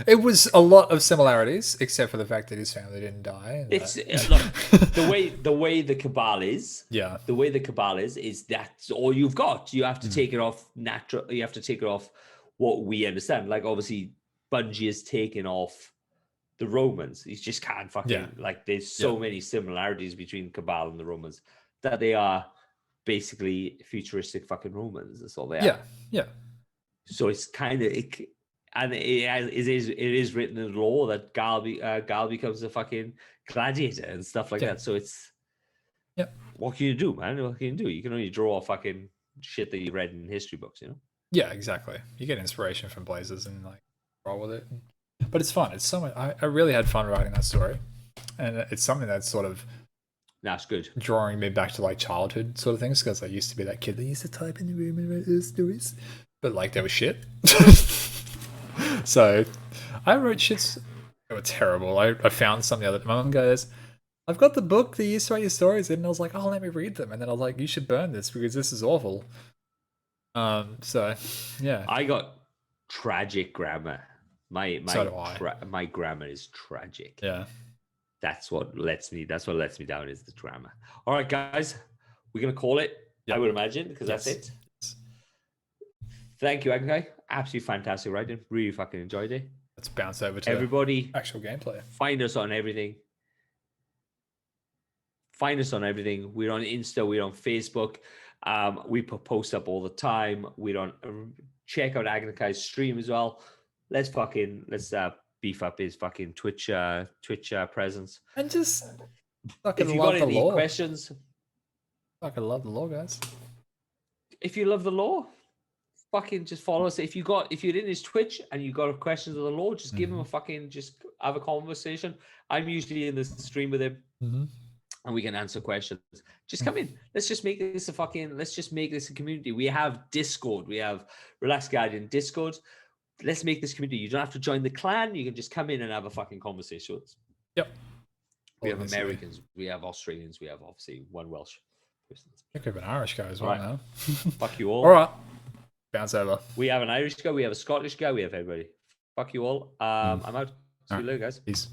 It was a lot of similarities, except for the fact that his family didn't die. It's look, the way the cabal is. Yeah. The way the cabal is that's all you've got. You have to take it off natural. You have to take it off what we understand. Like obviously, Bungie is taking off the Romans. He just can't fucking like. There's so many similarities between cabal and the Romans that they are basically futuristic fucking Romans. That's all they are. Yeah. So it's kind of. And it is written in the law that Gal becomes a fucking gladiator and stuff like that. So it's, what can you do, man? What can you do? You can only draw fucking shit that you read in history books, you know? Yeah, exactly. You get inspiration from places and like roll with it. But it's fun. It's so much. I really had fun writing that story, and it's something that's sort of that's good, drawing me back to like childhood sort of things, because I used to be that kid that used to type in the room and write those stories, but like they were shit. So I wrote shits. They were terrible. I found some the other day. My mum goes, I've got the book that you used to write your stories in. And I was like, oh, let me read them. And then I was like, you should burn this because this is awful. So yeah. I got tragic grammar. My grammar is tragic. Yeah. That's what lets me down is the grammar. All right, guys. We're gonna call it, I would imagine, because that's it. Thank you, Agnkai. Absolutely fantastic writing. Really fucking enjoyed it. Let's bounce over to everybody. Actual gameplay. Find us on everything. We're on Insta. We're on Facebook. We put posts up all the time. We don't check out Agnakai's stream as well. Let's beef up his fucking Twitch presence. And just fucking if you got any questions, fucking love the law, guys. If you love the law, fucking just follow us. If you're in his Twitch and you got questions of the law, just give him a fucking, just have a conversation. I'm usually in the stream with him, and we can answer questions. Just come in. Let's just make this a community. We have Discord. We have Relax Guardian Discord. Let's make this community. You don't have to join the clan. You can just come in and have a fucking conversation with us. Yep. We have Americans. We have Australians. We have obviously one Welsh person. I think we have an Irish guy as well now. Fuck you all. All right. Bounce over. We have an Irish guy. We have a Scottish guy. We have everybody. Fuck you all. I'm out. See you later, guys. Peace.